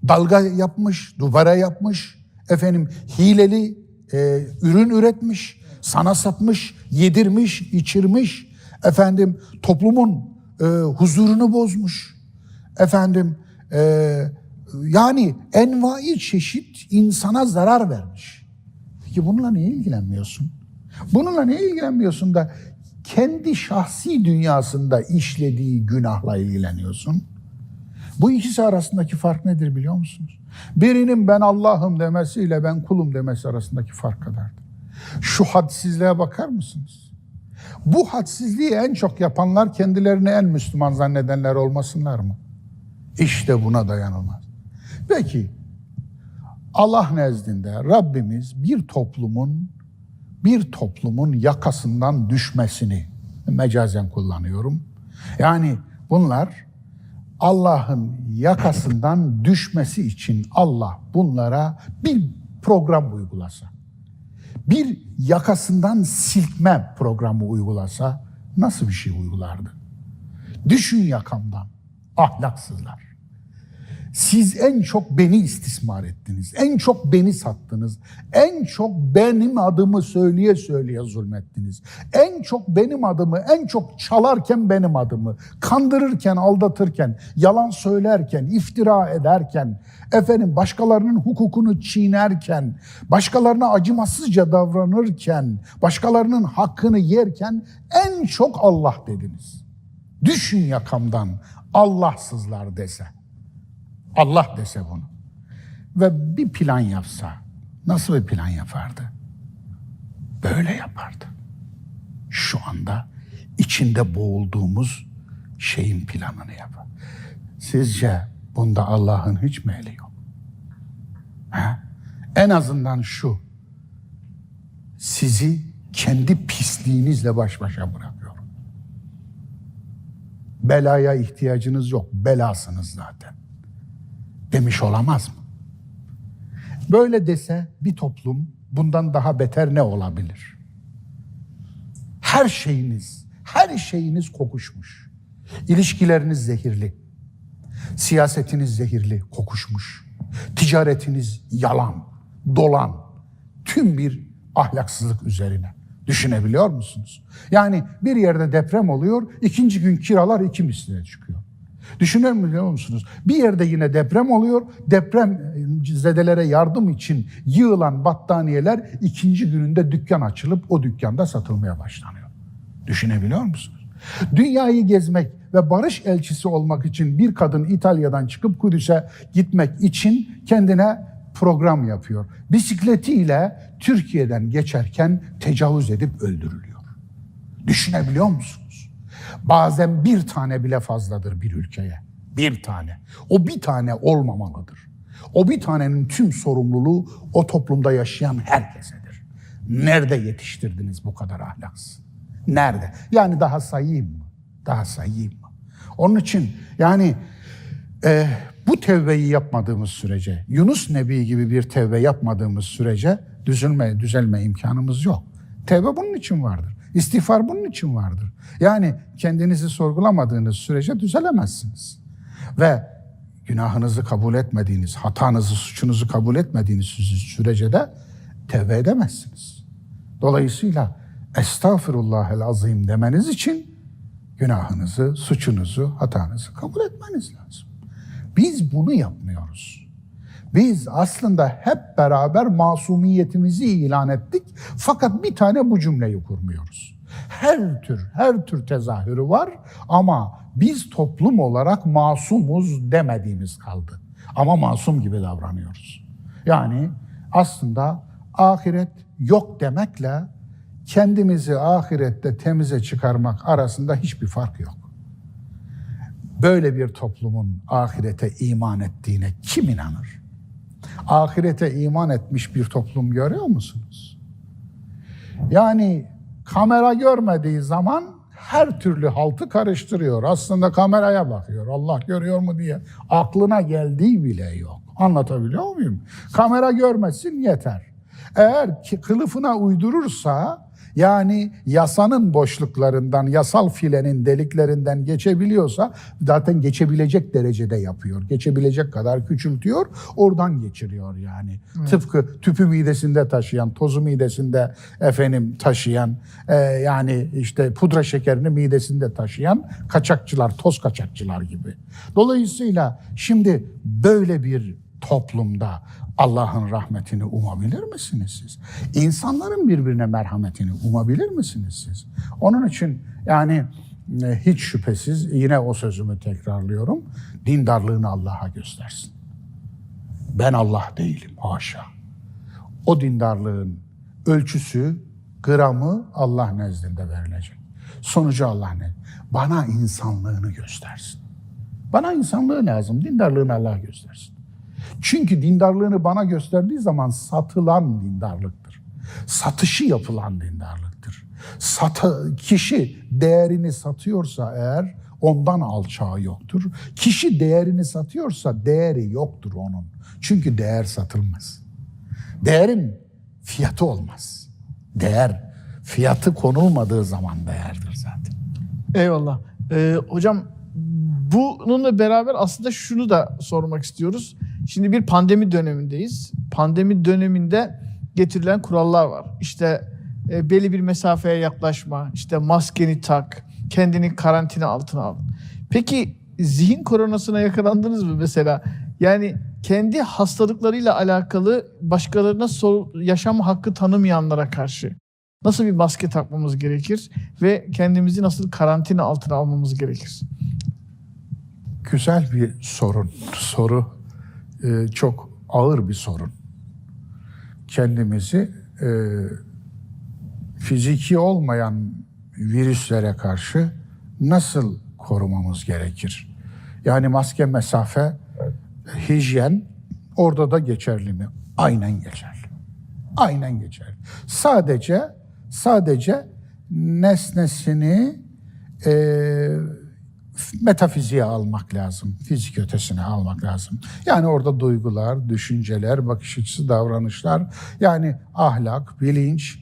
dalga yapmış, duvara yapmış, hileli ürün üretmiş, sana satmış, yedirmiş, içirmiş, toplumun huzurunu bozmuş, yani envai çeşit insana zarar vermiş. Peki bununla niye ilgilenmiyorsun? Bununla niye ilgilenmiyorsun da kendi şahsi dünyasında işlediği günahla ilgileniyorsun? Bu ikisi arasındaki fark nedir biliyor musunuz? Birinin ben Allah'ım demesiyle ben kulum demesi arasındaki fark kadardır. Şu hadsizliğe bakar mısınız? Bu hadsizliği en çok yapanlar kendilerini en Müslüman zannedenler olmasınlar mı? İşte buna dayanılmaz. Peki Allah nezdinde Rabbimiz bir toplumun yakasından düşmesini mecazen kullanıyorum. Yani bunlar Allah'ın yakasından düşmesi için Allah bunlara bir program uygulasa, bir yakasından silkme programı uygulasa nasıl bir şey uygulardı? Düşün yakamdan, ahlaksızlar. Siz en çok beni istismar ettiniz, en çok beni sattınız, en çok benim adımı söyleye söyleye zulmettiniz. En çok benim adımı, en çok çalarken benim adımı, kandırırken, aldatırken, yalan söylerken, iftira ederken, başkalarının hukukunu çiğnerken, başkalarına acımasızca davranırken, başkalarının hakkını yerken en çok Allah dediniz. Düşün yakamdan Allahsızlar dese. Allah dese bunu ve bir plan yapsa nasıl bir plan yapardı? böyle yapardı. Şu anda içinde boğulduğumuz şeyin planını yapar. Sizce bunda Allah'ın hiç mi eli yok? Ha? En azından şu, sizi kendi pisliğinizle baş başa bırakıyorum. Belaya ihtiyacınız yok, belasınız zaten. Demiş olamaz mı? Böyle dese bir toplum bundan daha beter ne olabilir? Her şeyiniz kokuşmuş. İlişkileriniz zehirli. Siyasetiniz zehirli, kokuşmuş. Ticaretiniz yalan, dolan. Tüm bir ahlaksızlık üzerine. Düşünebiliyor musunuz? Yani bir yerde deprem oluyor, ikinci gün kiralar 2 misline çıkıyor. Düşünebiliyor musunuz? Bir yerde yine deprem oluyor, depremzedelere yardım için yığılan battaniyeler ikinci gününde dükkan açılıp o dükkanda satılmaya başlanıyor. Düşünebiliyor musunuz? Dünyayı gezmek ve barış elçisi olmak için bir kadın İtalya'dan çıkıp Kudüs'e gitmek için kendine program yapıyor. Bisikletiyle Türkiye'den geçerken tecavüz edip öldürülüyor. Düşünebiliyor musunuz? Bazen bir tane bile fazladır bir ülkeye. Bir tane. O bir tane olmamalıdır. O bir tanenin tüm sorumluluğu o toplumda yaşayan herkesedir. Nerede yetiştirdiniz bu kadar ahlaksız? Nerede? Yani daha sayayım mı? Daha sayayım mı? Onun için yani bu tevbeyi yapmadığımız sürece, Yunus Nebi gibi bir tevbe yapmadığımız sürece düzelme imkanımız yok. Tevbe bunun için vardır. İstiğfar bunun için vardır. Yani kendinizi sorgulamadığınız sürece düzelemezsiniz. Ve günahınızı kabul etmediğiniz, hatanızı, suçunuzu kabul etmediğiniz sürece de tevbe edemezsiniz. Dolayısıyla estağfirullahel azim demeniz için günahınızı, suçunuzu, hatanızı kabul etmeniz lazım. Biz bunu yapmıyoruz. Biz aslında hep beraber masumiyetimizi ilan ettik fakat bir tane bu cümleyi kurmuyoruz. Her tür tezahürü var ama biz toplum olarak masumuz demediğimiz kaldı. Ama masum gibi davranıyoruz. Yani aslında ahiret yok demekle kendimizi ahirette temize çıkarmak arasında hiçbir fark yok. Böyle bir toplumun ahirete iman ettiğine kim inanır? Ahirete iman etmiş bir toplum görüyor musunuz? Yani kamera görmediği zaman her türlü haltı karıştırıyor. Aslında kameraya bakıyor. Allah görüyor mu diye. Aklına geldiği bile yok. Anlatabiliyor muyum? Kamera görmesin yeter. Eğer kılıfına uydurursa, yani yasanın boşluklarından, yasal filenin deliklerinden geçebiliyorsa zaten geçebilecek derecede yapıyor. Geçebilecek kadar küçültüyor, oradan geçiriyor yani. Evet. Tıpkı tüpü midesinde taşıyan, tozu midesinde taşıyan, yani işte pudra şekerini midesinde taşıyan kaçakçılar, toz kaçakçılar gibi. Dolayısıyla şimdi böyle bir toplumda Allah'ın rahmetini umabilir misiniz siz? İnsanların birbirine merhametini umabilir misiniz siz? Onun için yani hiç şüphesiz yine o sözümü tekrarlıyorum. Dindarlığını Allah'a göstersin. Ben Allah değilim, haşa. O dindarlığın ölçüsü, gramı Allah nezdinde verilecek. Sonucu Allah nezdinde. Bana insanlığını göstersin. Bana insanlığı lazım, dindarlığını Allah göstersin. Çünkü dindarlığını bana gösterdiği zaman satılan dindarlıktır. Satışı yapılan dindarlıktır. Kişi değerini satıyorsa eğer ondan alçağı yoktur. Kişi değerini satıyorsa değeri yoktur onun. Çünkü değer satılmaz. Değerin fiyatı olmaz. Değer fiyatı konulmadığı zaman değerdir zaten. Eyvallah. Hocam bununla beraber aslında şunu da sormak istiyoruz. Şimdi bir pandemi dönemindeyiz. Pandemi döneminde getirilen kurallar var. İşte belli bir mesafeye yaklaşma, işte maskeni tak, kendini karantina altına al. Peki zihin koronasına yakalandınız mı mesela? Yani kendi hastalıklarıyla alakalı başkalarına yaşam hakkı tanımayanlara karşı nasıl bir maske takmamız gerekir ve kendimizi nasıl karantina altına almamız gerekir? Güzel bir soru. Çok ağır bir sorun. Kendimizi fiziki olmayan virüslere karşı nasıl korumamız gerekir? Yani maske, mesafe, hijyen orada da geçerli mi? Aynen geçerli. Aynen geçerli. Sadece nesnesini metafiziğe almak lazım. Fizik ötesine almak lazım. Yani orada duygular, düşünceler, bakış açısı, davranışlar, yani ahlak, bilinç,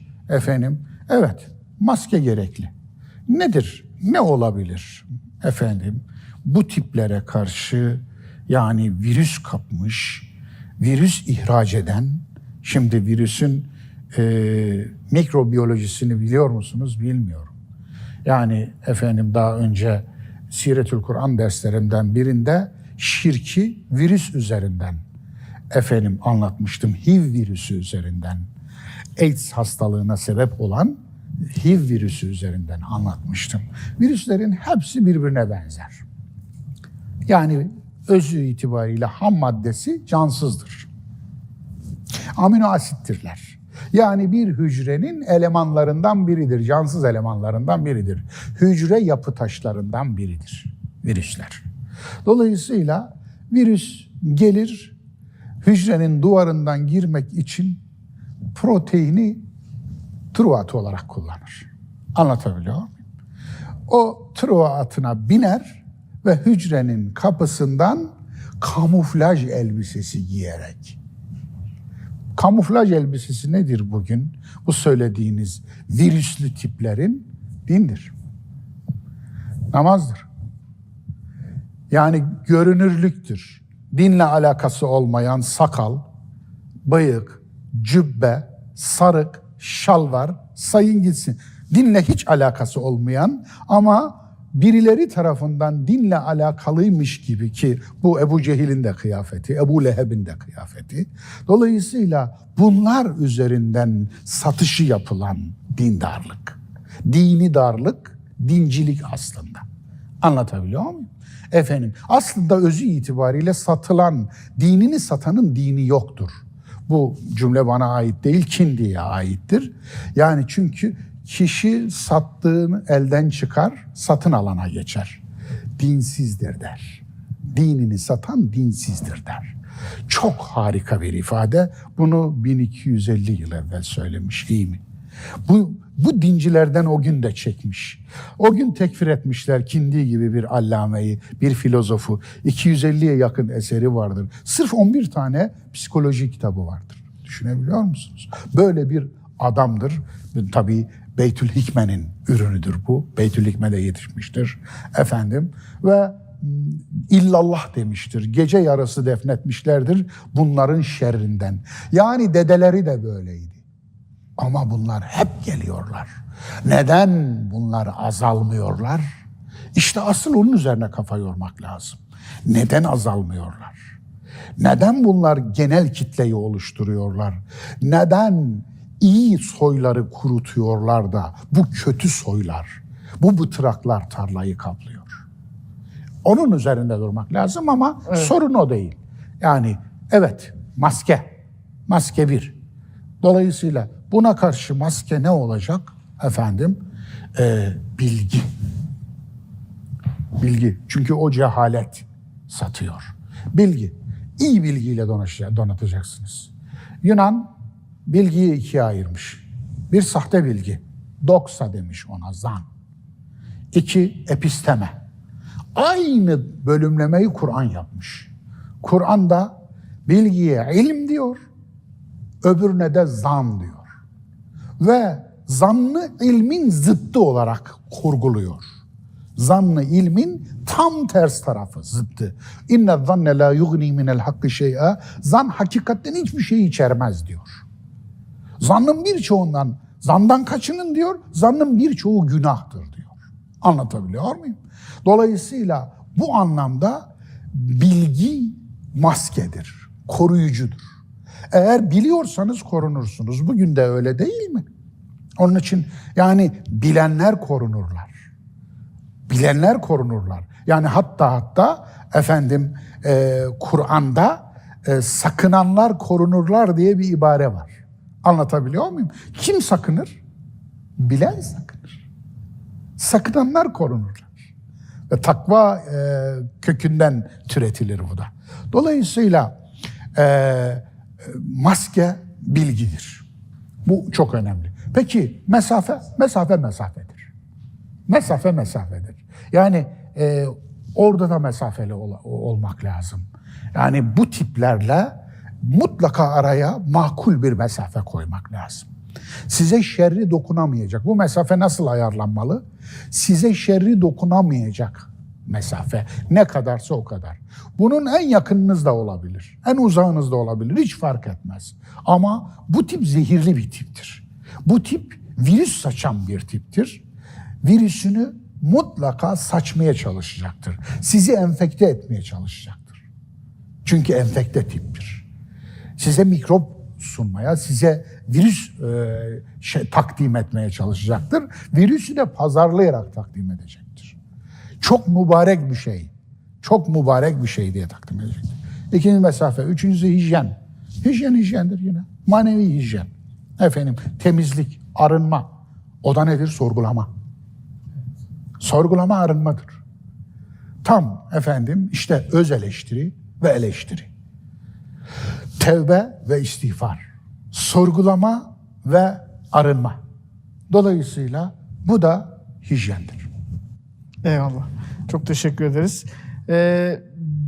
evet, maske gerekli. Nedir? Ne olabilir? Bu tiplere karşı, yani virüs kapmış, virüs ihraç eden, şimdi virüsün mikrobiyolojisini biliyor musunuz? Bilmiyorum. Yani daha önce Siretül Kur'an derslerimden birinde şirki virüs üzerinden anlatmıştım. HIV virüsü üzerinden. AIDS hastalığına sebep olan HIV virüsü üzerinden anlatmıştım. Virüslerin hepsi birbirine benzer. Yani özü itibariyle ham maddesi cansızdır. Amino asittirler. Yani bir hücrenin elemanlarından biridir, cansız elemanlarından biridir. Hücre yapı taşlarından biridir virüsler. Dolayısıyla virüs gelir, hücrenin duvarından girmek için proteini Truva atı olarak kullanır. Anlatabiliyor muyum? O Truva atına biner ve hücrenin kapısından kamuflaj elbisesi giyerek. Kamuflaj elbisesi nedir bugün? Bu söylediğiniz virüslü tiplerin dindir. Namazdır. Yani görünürlüktür. Dinle alakası olmayan sakal, bıyık, cübbe, sarık, şalvar, sayın gitsin. Dinle hiç alakası olmayan ama birileri tarafından dinle alakalıymış gibi, ki bu Ebu Cehil'in de kıyafeti, Ebu Leheb'in de kıyafeti. Dolayısıyla bunlar üzerinden satışı yapılan dindarlık. Dini darlık, dincilik aslında. Anlatabiliyor muyum? Aslında özü itibariyle satılan, dinini satanın dini yoktur. Bu cümle bana ait değil, Kindi'ye aittir. Yani çünkü kişi sattığını elden çıkar, satın alana geçer. Dinsizdir der. Dinini satan dinsizdir der. Çok harika bir ifade. Bunu 1250 yıl evvel söylemiş, değil mi? Bu dincilerden o gün de çekmiş. O gün tekfir etmişler Kindi gibi bir allameyi, bir filozofu. 250'ye yakın eseri vardır. Sırf 11 tane psikoloji kitabı vardır. Düşünebiliyor musunuz? Böyle bir adamdır. Tabii Beytül Hikme'nin ürünüdür bu. Beytül Hikme'de yetişmiştir. Ve illallah demiştir. Gece yarısı defnetmişlerdir bunların şerrinden. Yani dedeleri de böyleydi. Ama bunlar hep geliyorlar. Neden bunlar azalmıyorlar? İşte asıl onun üzerine kafa yormak lazım. Neden azalmıyorlar? Neden bunlar genel kitleyi oluşturuyorlar? Neden iyi soyları kurutuyorlar da bu kötü soylar, bu bıtraklar tarlayı kaplıyor? Onun üzerinde durmak lazım ama sorun o değil. Yani evet, maske bir. Dolayısıyla buna karşı maske ne olacak? Bilgi. Bilgi. Çünkü o cehalet satıyor. Bilgi. İyi bilgiyle donatacaksınız. Yunan bilgiyi ikiye ayırmış. Bir sahte bilgi. Doksa demiş ona, zan. 2 episteme. Aynı bölümlemeyi Kur'an yapmış. Kur'an'da bilgiye ilim diyor, öbürüne de zan diyor. Ve zannı ilmin zıttı olarak kurguluyor. Zannı ilmin tam ters tarafı, zıttı. İnne zanne la yugni minel hakkı şey'a. Zan hakikatten hiçbir şey içermez diyor. Zannın birçoğundan, zandan kaçının diyor, zannın birçoğu günahtır diyor. Anlatabiliyor muyum? Dolayısıyla bu anlamda bilgi maskedir, koruyucudur. Eğer biliyorsanız korunursunuz. Bugün de öyle değil mi? Onun için yani bilenler korunurlar. Bilenler korunurlar. Yani hatta Kur'an'da sakınanlar korunurlar diye bir ibare var. Anlatabiliyor muyum? Kim sakınır? bilen sakınır. Sakınanlar korunurlar. Ve takva kökünden türetilir bu da. Dolayısıyla maske bilgidir. Bu çok önemli. Peki mesafe? Mesafe mesafedir. Mesafe mesafedir. Yani orada da mesafeli olmak lazım. Yani bu tiplerle mutlaka araya makul bir mesafe koymak lazım. Size şerri dokunamayacak. Bu mesafe nasıl ayarlanmalı? Size şerri dokunamayacak mesafe. Ne kadarsa o kadar. Bunun en yakınınız da olabilir. En uzağınız da olabilir. Hiç fark etmez. Ama bu tip zehirli bir tiptir. Bu tip virüs saçan bir tiptir. Virüsünü mutlaka saçmaya çalışacaktır. Sizi enfekte etmeye çalışacaktır. Çünkü enfekte tiptir. Size mikrop sunmaya, size virüs takdim etmeye çalışacaktır. Virüsü de pazarlayarak takdim edecektir. Çok mübarek bir şey. Çok mübarek bir şey diye takdim edecektir. İkinci mesafe. Üçüncüsü hijyen. Hijyendir yine. Manevi hijyen. Efendim temizlik, arınma. O da nedir? Sorgulama. Sorgulama arınmadır. Tam efendim işte öz eleştiri ve eleştiri. Tevbe ve istiğfar. Sorgulama ve arınma. Dolayısıyla bu da hijyendir. Eyvallah. Çok teşekkür ederiz.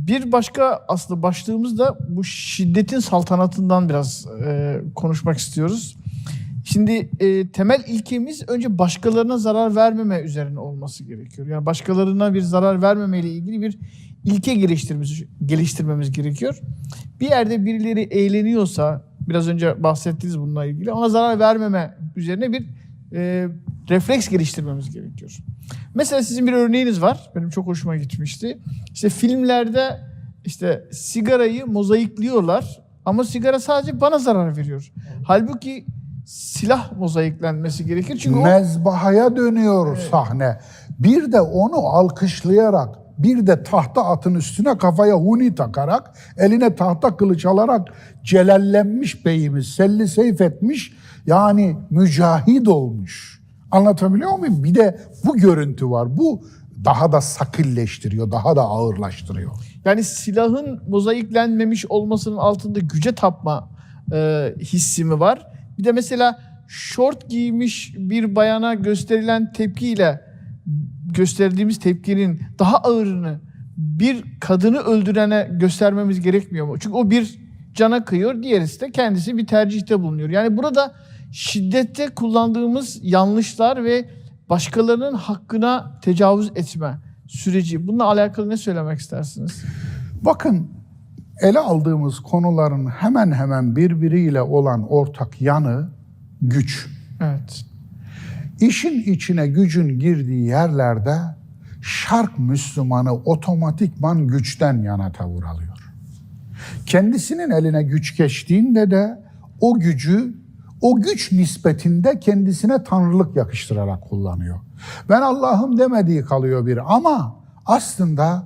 Bir başka aslında başlığımız da bu şiddetin saltanatından biraz konuşmak istiyoruz. Şimdi temel ilkemiz önce başkalarına zarar vermeme üzerine olması gerekiyor. Yani başkalarına bir zarar vermeme ile ilgili bir ilke geliştirmemiz gerekiyor. Bir yerde birileri eğleniyorsa, biraz önce bahsettiniz bununla ilgili, ona zarar vermeme üzerine bir refleks geliştirmemiz gerekiyor. Mesela sizin bir örneğiniz var. Benim çok hoşuma gitmişti. İşte filmlerde işte sigarayı mozaikliyorlar ama sigara sadece bana zarar veriyor. Halbuki silah mozaiklenmesi gerekir. Çünkü mezbahaya dönüyor sahne. Bir de onu alkışlayarak, bir de tahta atın üstüne kafaya huni takarak, eline tahta kılıç alarak celallenmiş beyimiz, selli seyf etmiş, yani mücahid olmuş. Anlatabiliyor muyum? Bir de bu görüntü var. Bu daha da sakilleştiriyor, daha da ağırlaştırıyor. Yani silahın mozaiklenmemiş olmasının altında güce tapma hissi mi var? Bir de mesela şort giymiş bir bayana gösterilen tepkiyle gösterdiğimiz tepkinin daha ağırını bir kadını öldürene göstermemiz gerekmiyor mu? Çünkü o bir cana kıyıyor, diğerisi de kendisi bir tercihte bulunuyor. Yani burada şiddette kullandığımız yanlışlar ve başkalarının hakkına tecavüz etme süreci. Bununla alakalı ne söylemek istersiniz? Bakın, ele aldığımız konuların hemen hemen birbiriyle olan ortak yanı güç. Evet. İşin içine gücün girdiği yerlerde Şark Müslümanı otomatikman güçten yana tavır alıyor. Kendisinin eline güç geçtiğinde de o gücü, o güç nispetinde kendisine tanrılık yakıştırarak kullanıyor. Ben Allah'ım demediği kalıyor bir, ama aslında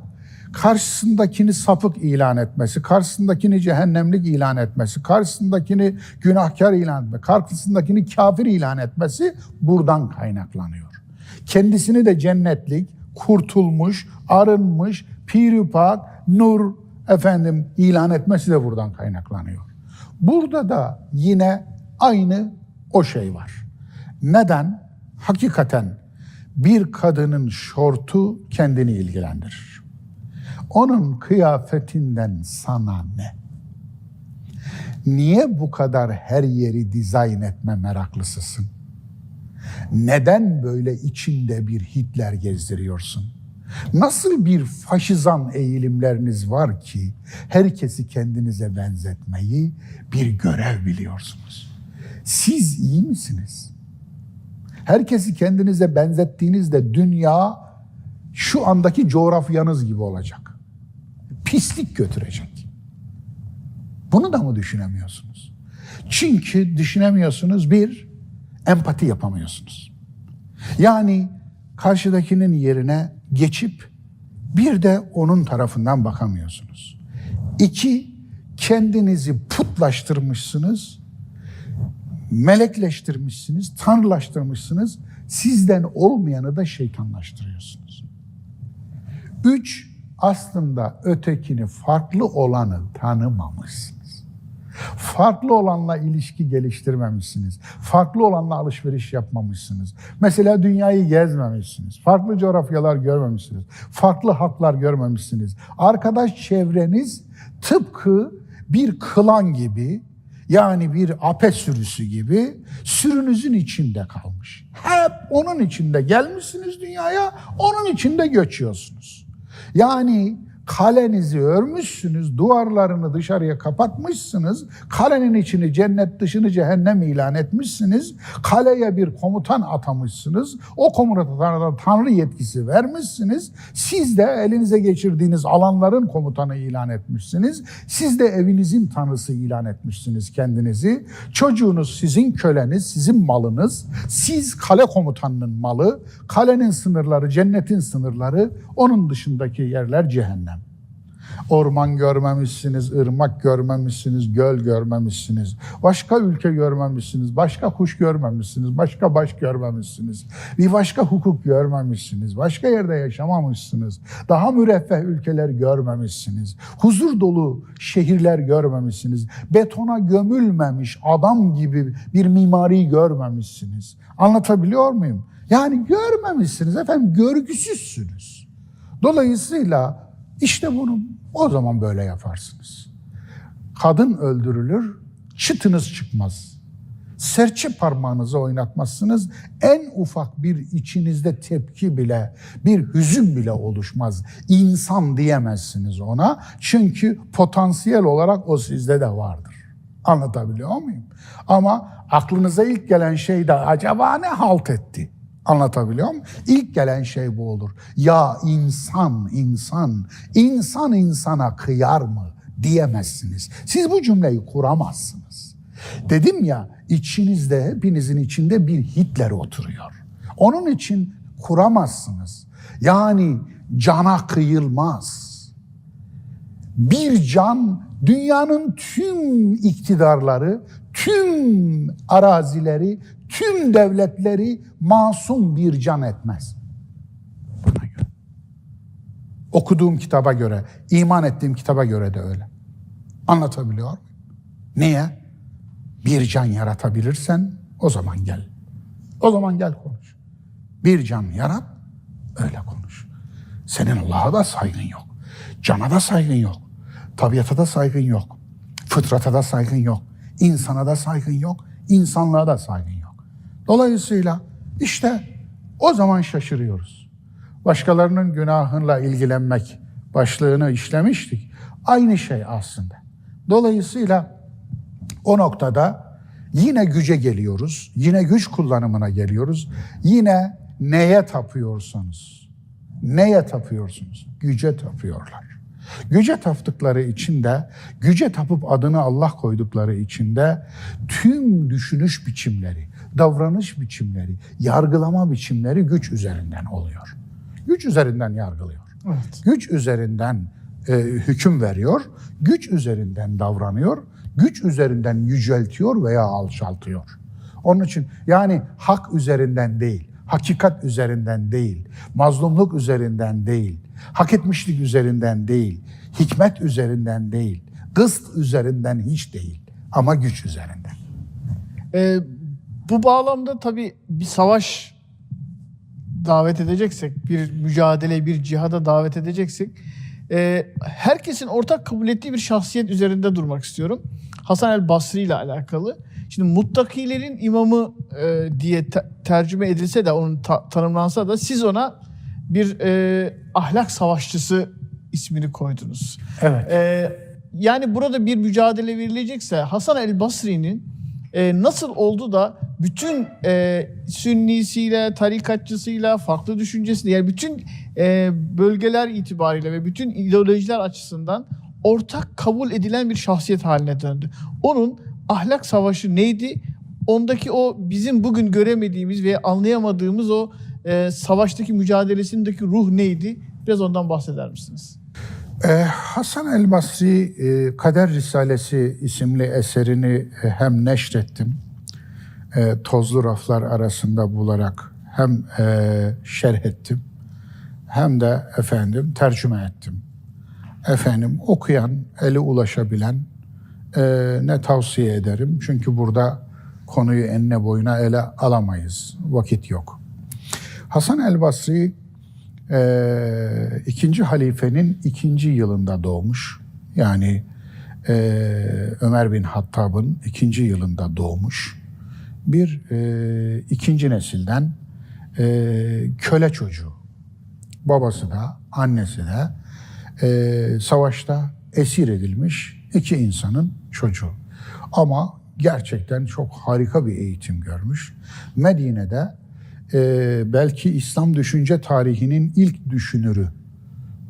karşısındakini sapık ilan etmesi, karşısındakini cehennemlik ilan etmesi, karşısındakini günahkar ilan etmesi, karşısındakini kafir ilan etmesi buradan kaynaklanıyor. Kendisini de cennetlik, kurtulmuş, arınmış, pürüpak, nur ilan etmesi de buradan kaynaklanıyor. Burada da yine aynı o şey var. Neden? Hakikaten bir kadının şortu kendini ilgilendirir. Onun kıyafetinden sana ne? Niye bu kadar her yeri dizayn etme meraklısısın? Neden böyle içinde bir Hitler gezdiriyorsun? Nasıl bir faşizan eğilimleriniz var ki herkesi kendinize benzetmeyi bir görev biliyorsunuz? Siz iyi misiniz? Herkesi kendinize benzettiğinizde dünya şu andaki coğrafyanız gibi olacak. Pislik götürecek. Bunu da mı düşünemiyorsunuz? Çünkü düşünemiyorsunuz, bir, empati yapamıyorsunuz. Yani karşıdakinin yerine geçip bir de onun tarafından bakamıyorsunuz. İki, kendinizi putlaştırmışsınız. melekleştirmişsiniz, tanrılaştırmışsınız. Sizden olmayanı da şeytanlaştırıyorsunuz. 3, aslında ötekini, farklı olanı tanımamışsınız. Farklı olanla ilişki geliştirmemişsiniz. Farklı olanla alışveriş yapmamışsınız. Mesela dünyayı gezmemişsiniz. Farklı coğrafyalar görmemişsiniz. Farklı halklar görmemişsiniz. Arkadaş çevreniz tıpkı bir klan gibi, yani bir ape sürüsü gibi sürünüzün içinde kalmış. Hep onun içinde gelmişsiniz dünyaya, onun içinde göçüyorsunuz. Yani kalenizi örmüşsünüz, duvarlarını dışarıya kapatmışsınız, kalenin içini cennet, dışını cehennem ilan etmişsiniz, kaleye bir komutan atamışsınız, o komutana tanrı yetkisi vermişsiniz, siz de elinize geçirdiğiniz alanların komutanı ilan etmişsiniz, siz de evinizin tanrısı ilan etmişsiniz kendinizi, çocuğunuz sizin köleniz, sizin malınız, siz kale komutanının malı, kalenin sınırları cennetin sınırları, onun dışındaki yerler cehennem. Orman görmemişsiniz, ırmak görmemişsiniz, göl görmemişsiniz, başka ülke görmemişsiniz, başka kuş görmemişsiniz, başka baş görmemişsiniz, bir başka hukuk görmemişsiniz, başka yerde yaşamamışsınız, daha müreffeh ülkeler görmemişsiniz, huzur dolu şehirler görmemişsiniz, betona gömülmemiş adam gibi bir mimari görmemişsiniz. Anlatabiliyor muyum? Yani görmemişsiniz efendim, görgüsüzsünüz. Dolayısıyla İşte bunu o zaman böyle yaparsınız. Kadın öldürülür, çıtınız çıkmaz. Serçe parmağınızı oynatmazsınız. En ufak bir içinizde tepki bile, bir hüzün bile oluşmaz. İnsan diyemezsiniz ona. Çünkü potansiyel olarak o sizde de vardır. Anlatabiliyor muyum? Ama aklınıza ilk gelen şey de acaba ne halt etti? Anlatabiliyor muyum? İlk gelen şey bu olur. Ya insan insana kıyar mı diyemezsiniz. Siz bu cümleyi kuramazsınız. Dedim ya, içinizde, hepinizin içinde bir Hitler oturuyor. Onun için kuramazsınız. Yani cana kıyılmaz. Bir can dünyanın tüm iktidarları, tüm arazileri, tüm devletleri masum bir can etmez. Buna göre. Okuduğum kitaba göre, iman ettiğim kitaba göre de öyle. Anlatabiliyor muyum? Niye? Bir can yaratabilirsen o zaman gel. O zaman gel konuş. Bir can yarat, öyle konuş. Senin Allah'a da saygın yok. Cana da saygın yok. Tabiata da saygın yok. Fıtrata da saygın yok. İnsana da saygın yok. İnsanlığa da saygın yok. Dolayısıyla işte o zaman şaşırıyoruz. Başkalarının günahıyla ilgilenmek başlığını işlemiştik. Aynı şey aslında. Dolayısıyla o noktada yine güce geliyoruz. Yine güç kullanımına geliyoruz. Yine neye tapıyorsanız. Neye tapıyorsunuz? Güce tapıyorlar. Güce taptıkları için de, güce tapıp adını Allah koydukları için de tüm düşünüş biçimleri, davranış biçimleri, yargılama biçimleri güç üzerinden oluyor. Güç üzerinden yargılıyor. Evet. Güç üzerinden hüküm veriyor, güç üzerinden davranıyor, güç üzerinden yüceltiyor veya alçaltıyor. Onun için yani hak üzerinden değil, hakikat üzerinden değil, mazlumluk üzerinden değil, hak etmişlik üzerinden değil, hikmet üzerinden değil, kıst üzerinden hiç değil ama güç üzerinden. Bu bağlamda tabii bir savaş davet edeceksek, bir mücadele, bir cihada davet edeceksek, herkesin ortak kabul ettiği bir şahsiyet üzerinde durmak istiyorum. Hasan el-Basri ile alakalı. Şimdi muttakilerin imamı diye tercüme edilse de, onun tanımlansa da siz ona bir ahlak savaşçısı ismini koydunuz. Evet. Yani burada bir mücadele verilecekse Hasan el-Basri'nin nasıl oldu da bütün Sünnisiyle, tarikatçısıyla, farklı düşüncesiyle, yani bütün bölgeler itibariyle ve bütün ideolojiler açısından ortak kabul edilen bir şahsiyet haline döndü. Onun ahlak savaşı neydi? Ondaki o bizim bugün göremediğimiz ve anlayamadığımız o savaştaki mücadelesindeki ruh neydi? Biraz ondan bahseder misiniz? Hasan el-Basri Kader Risalesi isimli eserini hem neşrettim tozlu raflar arasında bularak hem şerh ettim hem de tercüme ettim. Okuyan, eli ulaşabilen ne tavsiye ederim. Çünkü burada konuyu enine boyuna ele alamayız. Vakit yok. Hasan el-Basri 2. halifenin 2. yılında doğmuş. Yani Ömer bin Hattab'ın 2. yılında doğmuş. Bir 2. nesilden köle çocuğu. Babası da annesi de savaşta esir edilmiş 2 insanın çocuğu. Ama gerçekten çok harika bir eğitim görmüş. Medine'de belki İslam düşünce tarihinin ilk düşünürü,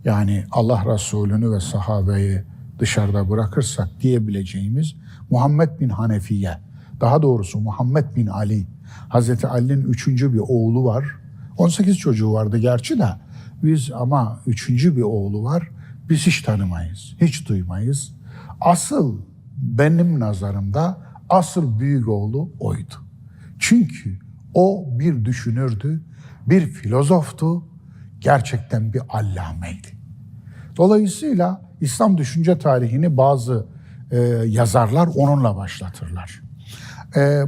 yani Allah Resulü'nü ve sahabeyi dışarıda bırakırsak diyebileceğimiz Muhammed bin Hanefiye, daha doğrusu Muhammed bin Ali. Hazreti Ali'nin 3. bir oğlu var. 18 çocuğu vardı gerçi de. Ama 3. bir oğlu var. Biz hiç tanımayız, hiç duymayız. Asıl benim nazarımda asıl büyük oğlu oydu. Çünkü o bir düşünürdü, bir filozoftu, gerçekten bir allameydi. Dolayısıyla İslam düşünce tarihini bazı yazarlar onunla başlatırlar.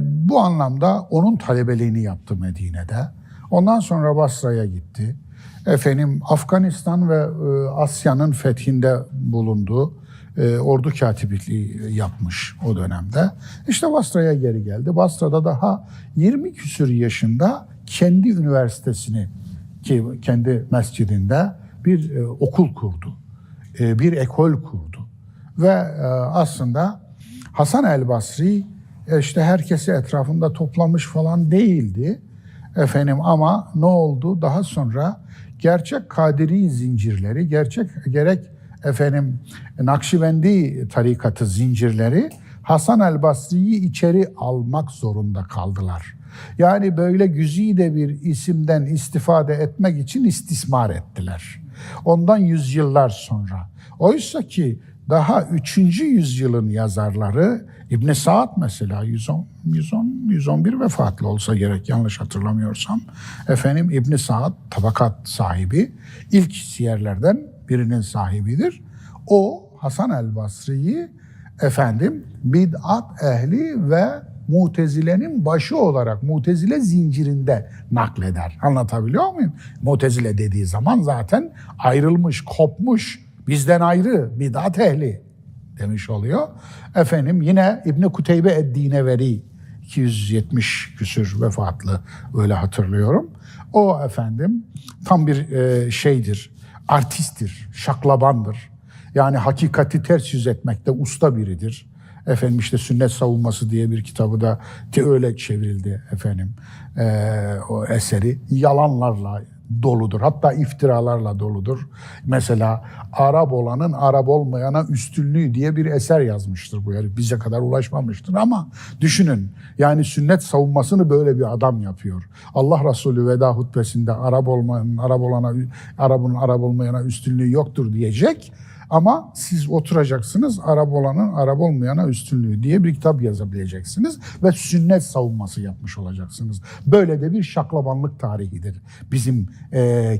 Bu anlamda onun talebeliğini yaptı Medine'de. Ondan sonra Basra'ya gitti. Afganistan ve Asya'nın fethinde bulundu. Ordu katipliği yapmış o dönemde. İşte Basra'ya geri geldi. Basra'da daha 20 küsur yaşında kendi üniversitesini, kendi mescidinde bir okul kurdu. Bir ekol kurdu. Ve aslında Hasan el-Basri işte herkesi etrafında toplamış falan değildi. Ama ne oldu? Daha sonra gerçek Kadiri zincirleri, gerek Nakşibendi tarikatı zincirleri Hasan el-Basri'yi içeri almak zorunda kaldılar. Yani böyle güzide bir isimden istifade etmek için istismar ettiler. Ondan yüzyıllar sonra. Oysa ki daha 3. yüzyılın yazarları İbn Saad mesela 111 vefatlı olsa gerek yanlış hatırlamıyorsam. İbn Saad tabakat sahibi, ilk siyerlerden birinin sahibidir. O Hasan el-Basri'yi bid'at ehli ve Mutezile'nin başı olarak Mutezile zincirinde nakleder. Anlatabiliyor muyum? Mutezile dediği zaman zaten ayrılmış, kopmuş, bizden ayrı bid'at ehli demiş oluyor. Yine İbn Kuteybe ed-Dineveri 270 küsür vefatlı, öyle hatırlıyorum. O tam bir artisttir, şaklabandır. Yani hakikati ters yüz etmekte usta biridir. İşte Sünnet Savunması diye bir kitabı da öyle çevrildi o eseri. Yalanlarla doludur. Hatta iftiralarla doludur. Mesela Arap olanın Arap olmayana üstünlüğü diye bir eser yazmıştır bu herif. Bize kadar ulaşmamıştır ama düşünün. Yani sünnet savunmasını böyle bir adam yapıyor. Allah Resulü veda hutbesinde Arap'ın Arap olmayana üstünlüğü yoktur diyecek. Ama siz oturacaksınız, Arap olanın Arap olmayana üstünlüğü diye bir kitap yazabileceksiniz ve sünnet savunması yapmış olacaksınız. Böyle de bir şaklabanlık tarihidir bizim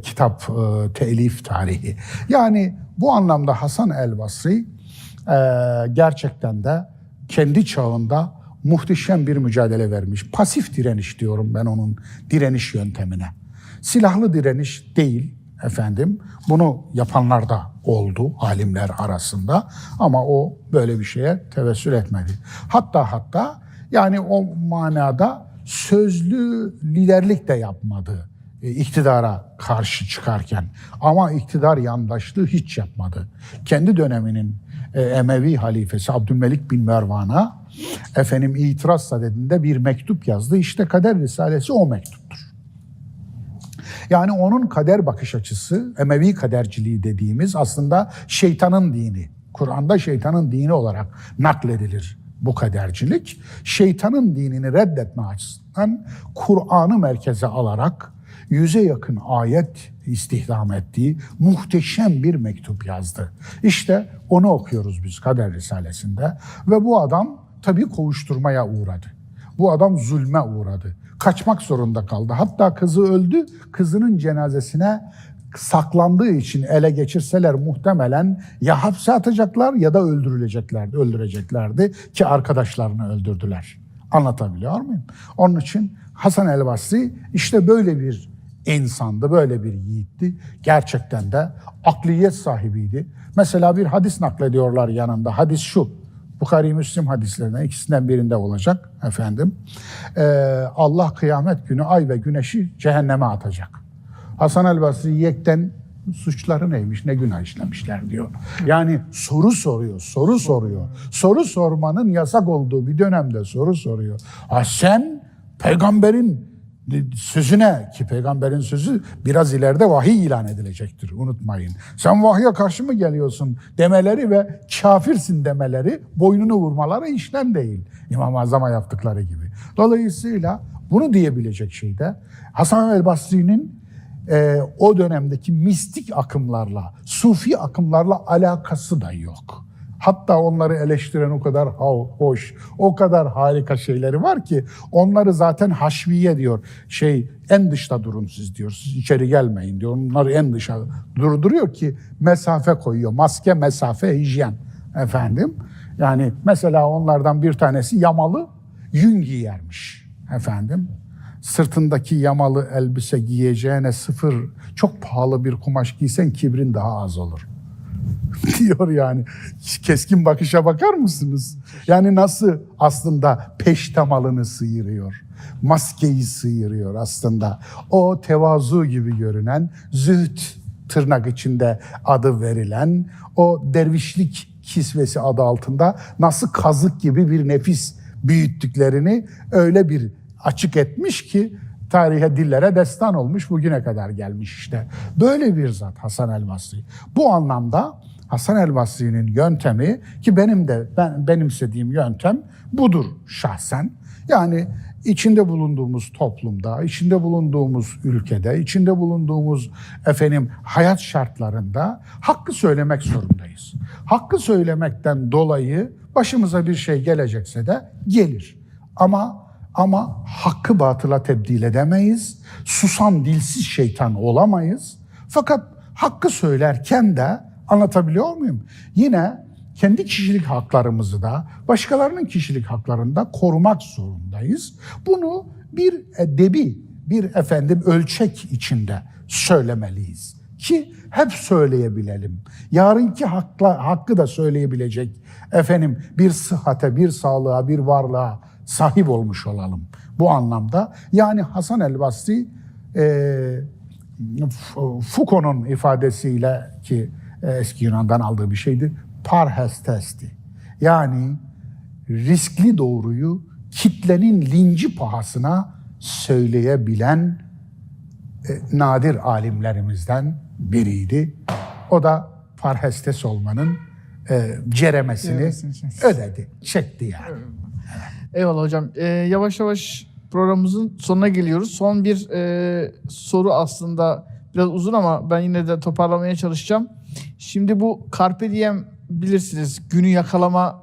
kitap telif tarihi. Yani bu anlamda Hasan el-Basri gerçekten de kendi çağında muhteşem bir mücadele vermiş. Pasif direniş diyorum ben onun direniş yöntemine. Silahlı direniş değil. Bunu yapanlar da oldu alimler arasında ama o böyle bir şeye tevessül etmedi. Hatta yani o manada sözlü liderlik de yapmadı iktidara karşı çıkarken, ama iktidar yandaşlığı hiç yapmadı. Kendi döneminin Emevi halifesi Abdülmelik bin Mervan'a itiraz sadedinde bir mektup yazdı. İşte Kader Risalesi o mektuptur. Yani onun kader bakış açısı, Emevi kaderciliği dediğimiz aslında şeytanın dini. Kur'an'da şeytanın dini olarak nakledilir bu kadercilik. Şeytanın dinini reddetme açısından Kur'an'ı merkeze alarak 100'e yakın ayet istihdam ettiği muhteşem bir mektup yazdı. İşte onu okuyoruz biz Kader Risalesi'nde ve bu adam tabii kovuşturmaya uğradı. Bu adam zulme uğradı. Kaçmak zorunda kaldı. Hatta kızı öldü. Kızının cenazesine saklandığı için ele geçirseler muhtemelen ya hapse atacaklar ya da öldüreceklerdi ki arkadaşlarını öldürdüler. Anlatabiliyor muyum? Onun için Hasan el-Basri işte böyle bir insandı, böyle bir yiğitti. Gerçekten de akliyet sahibiydi. Mesela bir hadis naklediyorlar yanında. Hadis şu. Bukhari Müslim hadislerine ikisinden birinde olacak efendim. Allah kıyamet günü ay ve güneşi cehenneme atacak. Hasan el-Basri yekten suçları neymiş, ne günah işlemişler diyor. Yani soru soruyor. Soru sormanın yasak olduğu bir dönemde soru soruyor. Ha sen peygamberin sözüne, ki peygamberin sözü biraz ileride vahiy ilan edilecektir, unutmayın. Sen vahye karşı mı geliyorsun demeleri ve kafirsin demeleri, boynunu vurmaları işlem değil. İmam-ı Azam'a yaptıkları gibi. Dolayısıyla bunu diyebilecek şey de Hasan el-Basri'nin o dönemdeki mistik akımlarla, sufi akımlarla alakası da yok. Hatta onları eleştiren o kadar hoş, o kadar harika şeyleri var ki onları zaten haşviye diyor. En dışta durun siz diyor. Siz içeri gelmeyin diyor. Onları en dışa durduruyor ki mesafe koyuyor. Maske, mesafe, hijyen. Efendim. Yani mesela onlardan bir tanesi yamalı yün giyermiş. Efendim. Sırtındaki yamalı elbise giyeceğine çok pahalı bir kumaş giysen kibrin daha az olur. Diyor yani. Keskin bakışa bakar mısınız? Yani nasıl aslında peştemalını sıyırıyor. Maskeyi sıyırıyor aslında. O tevazu gibi görünen, zühd tırnak içinde adı verilen, o dervişlik kisvesi adı altında nasıl kazık gibi bir nefis büyüttüklerini öyle bir açık etmiş ki tarihe, dillere destan olmuş, bugüne kadar gelmiş işte. Böyle bir zat Hasan el-Basri. Bu anlamda Hasan el-Basri'nin yöntemi, ki benim de benimsediğim yöntem budur şahsen. Yani içinde bulunduğumuz toplumda, içinde bulunduğumuz ülkede, içinde bulunduğumuz hayat şartlarında hakkı söylemek zorundayız. Hakkı söylemekten dolayı başımıza bir şey gelecekse de gelir. Ama hakkı batıla tebdil edemeyiz. Susan dilsiz şeytan olamayız. Fakat hakkı söylerken de, anlatabiliyor muyum? Yine kendi kişilik haklarımızı da başkalarının kişilik haklarını da korumak zorundayız. Bunu bir edebi, ölçek içinde söylemeliyiz ki hep söyleyebilelim. Yarınki hakkı da söyleyebilecek bir sıhhate, bir sağlığa, bir varlığa sahip olmuş olalım bu anlamda. Yani Hasan el-Basri Foucault'un ifadesiyle, ki eski Yunan'dan aldığı bir şeydi, parhestesti. Yani riskli doğruyu kitlenin linci pahasına söyleyebilen nadir alimlerimizden biriydi. O da parhestes olmanın ceremesini ödedi, çekti yani. Eyvallah hocam. Yavaş yavaş programımızın sonuna geliyoruz. Son bir soru aslında biraz uzun ama ben yine de toparlamaya çalışacağım. Şimdi bu Carpe Diem, bilirsiniz, günü yakalama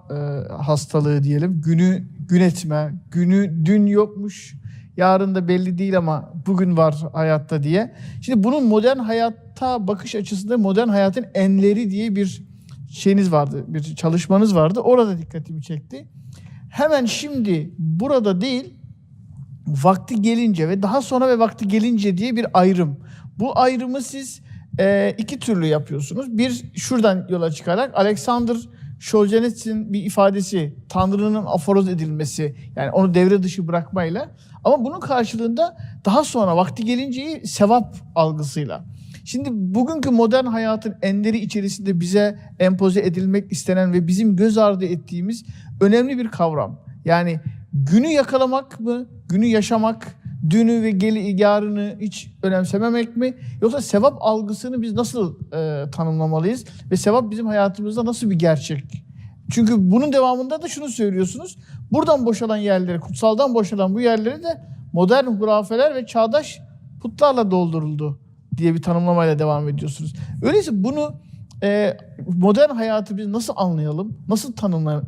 hastalığı diyelim. Günü gün etme, günü dün yokmuş, yarın da belli değil ama bugün var hayatta diye. Şimdi bunun modern hayata bakış açısında modern hayatın enleri diye bir şeyiniz vardı, bir çalışmanız vardı. Orada dikkatimi çekti. Hemen şimdi burada değil, vakti gelince ve daha sonra ve vakti gelince diye bir ayrım. Bu ayrımı siz iki türlü yapıyorsunuz. Bir, şuradan yola çıkarak Alexander Solzhenitsyn'in bir ifadesi, Tanrı'nın aforoz edilmesi, yani onu devre dışı bırakmayla, ama bunun karşılığında daha sonra vakti gelinceyi sevap algısıyla. Şimdi bugünkü modern hayatın enleri içerisinde bize empoze edilmek istenen ve bizim göz ardı ettiğimiz önemli bir kavram. Yani günü yakalamak mı, günü yaşamak, dünü ve yarını hiç önemsememek mi? Yoksa sevap algısını biz nasıl tanımlamalıyız? Ve sevap bizim hayatımızda nasıl bir gerçek? Çünkü bunun devamında da şunu söylüyorsunuz. Buradan boşalan yerleri, kutsaldan boşalan bu yerleri de modern hurafeler ve çağdaş putlarla dolduruldu diye bir tanımlamayla devam ediyorsunuz. Öyleyse bunu modern hayatı biz nasıl anlayalım, nasıl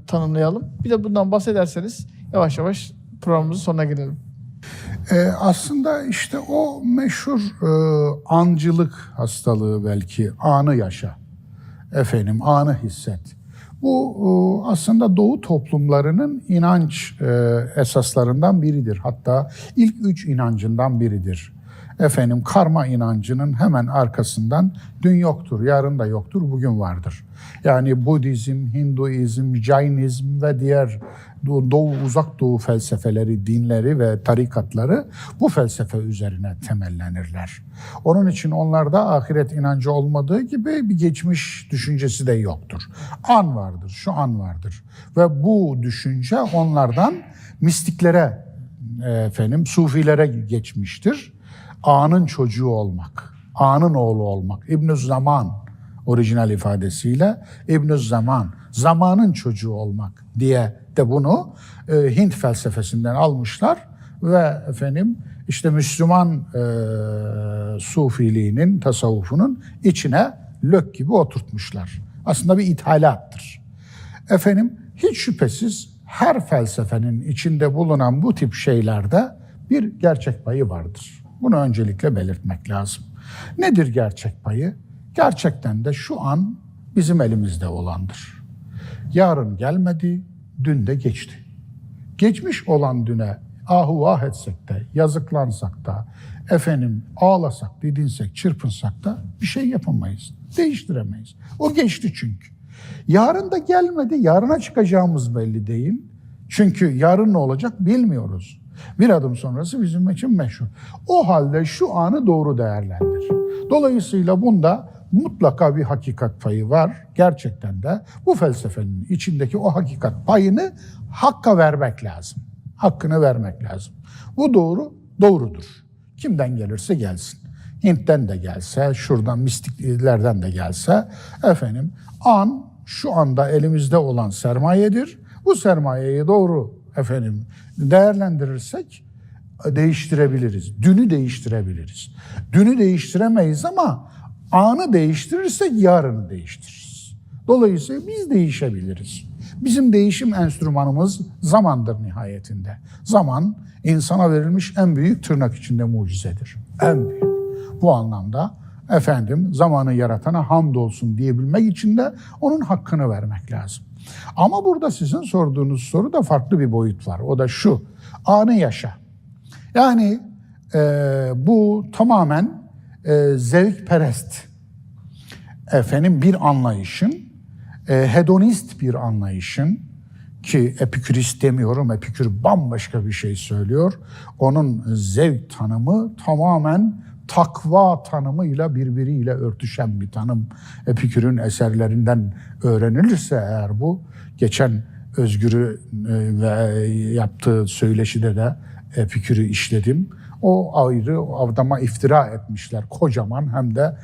tanımlayalım? Bir de bundan bahsederseniz yavaş yavaş programımızın sonuna gelelim. Aslında işte o meşhur ancılık hastalığı, belki anı yaşa, anı hisset. Bu aslında Doğu toplumlarının inanç esaslarından biridir. Hatta ilk 3 inancından biridir. Karma inancının hemen arkasından dün yoktur, yarın da yoktur, bugün vardır. Yani Budizm, Hinduizm, Jainizm ve diğer uzak doğu felsefeleri, dinleri ve tarikatları bu felsefe üzerine temellenirler. Onun için onlarda ahiret inancı olmadığı gibi bir geçmiş düşüncesi de yoktur. An vardır, şu an vardır. Ve bu düşünce onlardan mistiklere, sufilere geçmiştir. Anın çocuğu olmak, anın oğlu olmak, İbn-i Zaman orijinal ifadesiyle İbn-i Zaman, zamanın çocuğu olmak diye de bunu Hint felsefesinden almışlar ve işte Müslüman sufiliğinin, tasavvufunun içine lök gibi oturtmuşlar. Aslında bir ithalattır. Hiç şüphesiz her felsefenin içinde bulunan bu tip şeylerde bir gerçek payı vardır. Bunu öncelikle belirtmek lazım. Nedir gerçek payı? Gerçekten de şu an bizim elimizde olandır. Yarın gelmedi, dün de geçti. Geçmiş olan düne ahu vah etsek de, yazıklansak da, ağlasak, didinsek, çırpınsak da bir şey yapamayız. Değiştiremeyiz. O geçti çünkü. Yarın da gelmedi, yarına çıkacağımız belli değil. Çünkü yarın ne olacak bilmiyoruz. Bir adım sonrası bizim için meşhur. O halde şu anı doğru değerlendir. Dolayısıyla bunda mutlaka bir hakikat payı var. Gerçekten de bu felsefenin içindeki o hakikat payını hakka vermek lazım. Hakkını vermek lazım. Bu doğrudur. Kimden gelirse gelsin. Hint'ten de gelse, şuradan mistiklerden de gelse, şu anda elimizde olan sermayedir. Bu sermayeyi doğru değerlendirirsek değiştirebiliriz. Dünü değiştirebiliriz. Dünü değiştiremeyiz ama anı değiştirirsek yarını değiştiririz. Dolayısıyla biz değişebiliriz. Bizim değişim enstrümanımız zamandır nihayetinde. Zaman insana verilmiş en büyük, tırnak içinde, mucizedir. En büyük. Bu anlamda zamanı yaratana hamdolsun diyebilmek için de onun hakkını vermek lazım. Ama burada sizin sorduğunuz soruda farklı bir boyut var. O da şu: anı yaşa. Yani bu tamamen zevkperest bir anlayışın, hedonist bir anlayışın, ki Epikürist demiyorum, Epikür bambaşka bir şey söylüyor. Onun zevk tanımı tamamen takva tanımıyla birbiriyle örtüşen bir tanım. Epikür'ün eserlerinden öğrenilirse eğer bu, geçen Özgür'ü ve yaptığı söyleşide de Epikür'ü işledim. O ayrı, adama iftira etmişler kocaman, hem de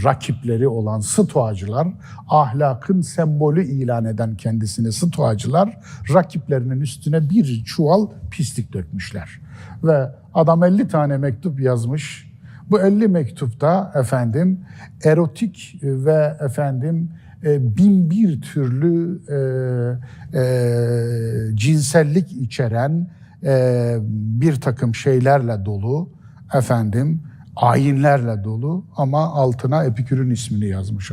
rakipleri olan Stoacılar, ahlakın sembolü ilan eden kendisini Stoacılar, rakiplerinin üstüne bir çuval pislik dökmüşler. Ve adam 50 tane mektup yazmış. Bu 50 mektupta erotik ve bin bir türlü cinsellik içeren bir takım şeylerle dolu, ayinlerle dolu, ama altına Epikür'ün ismini yazmış.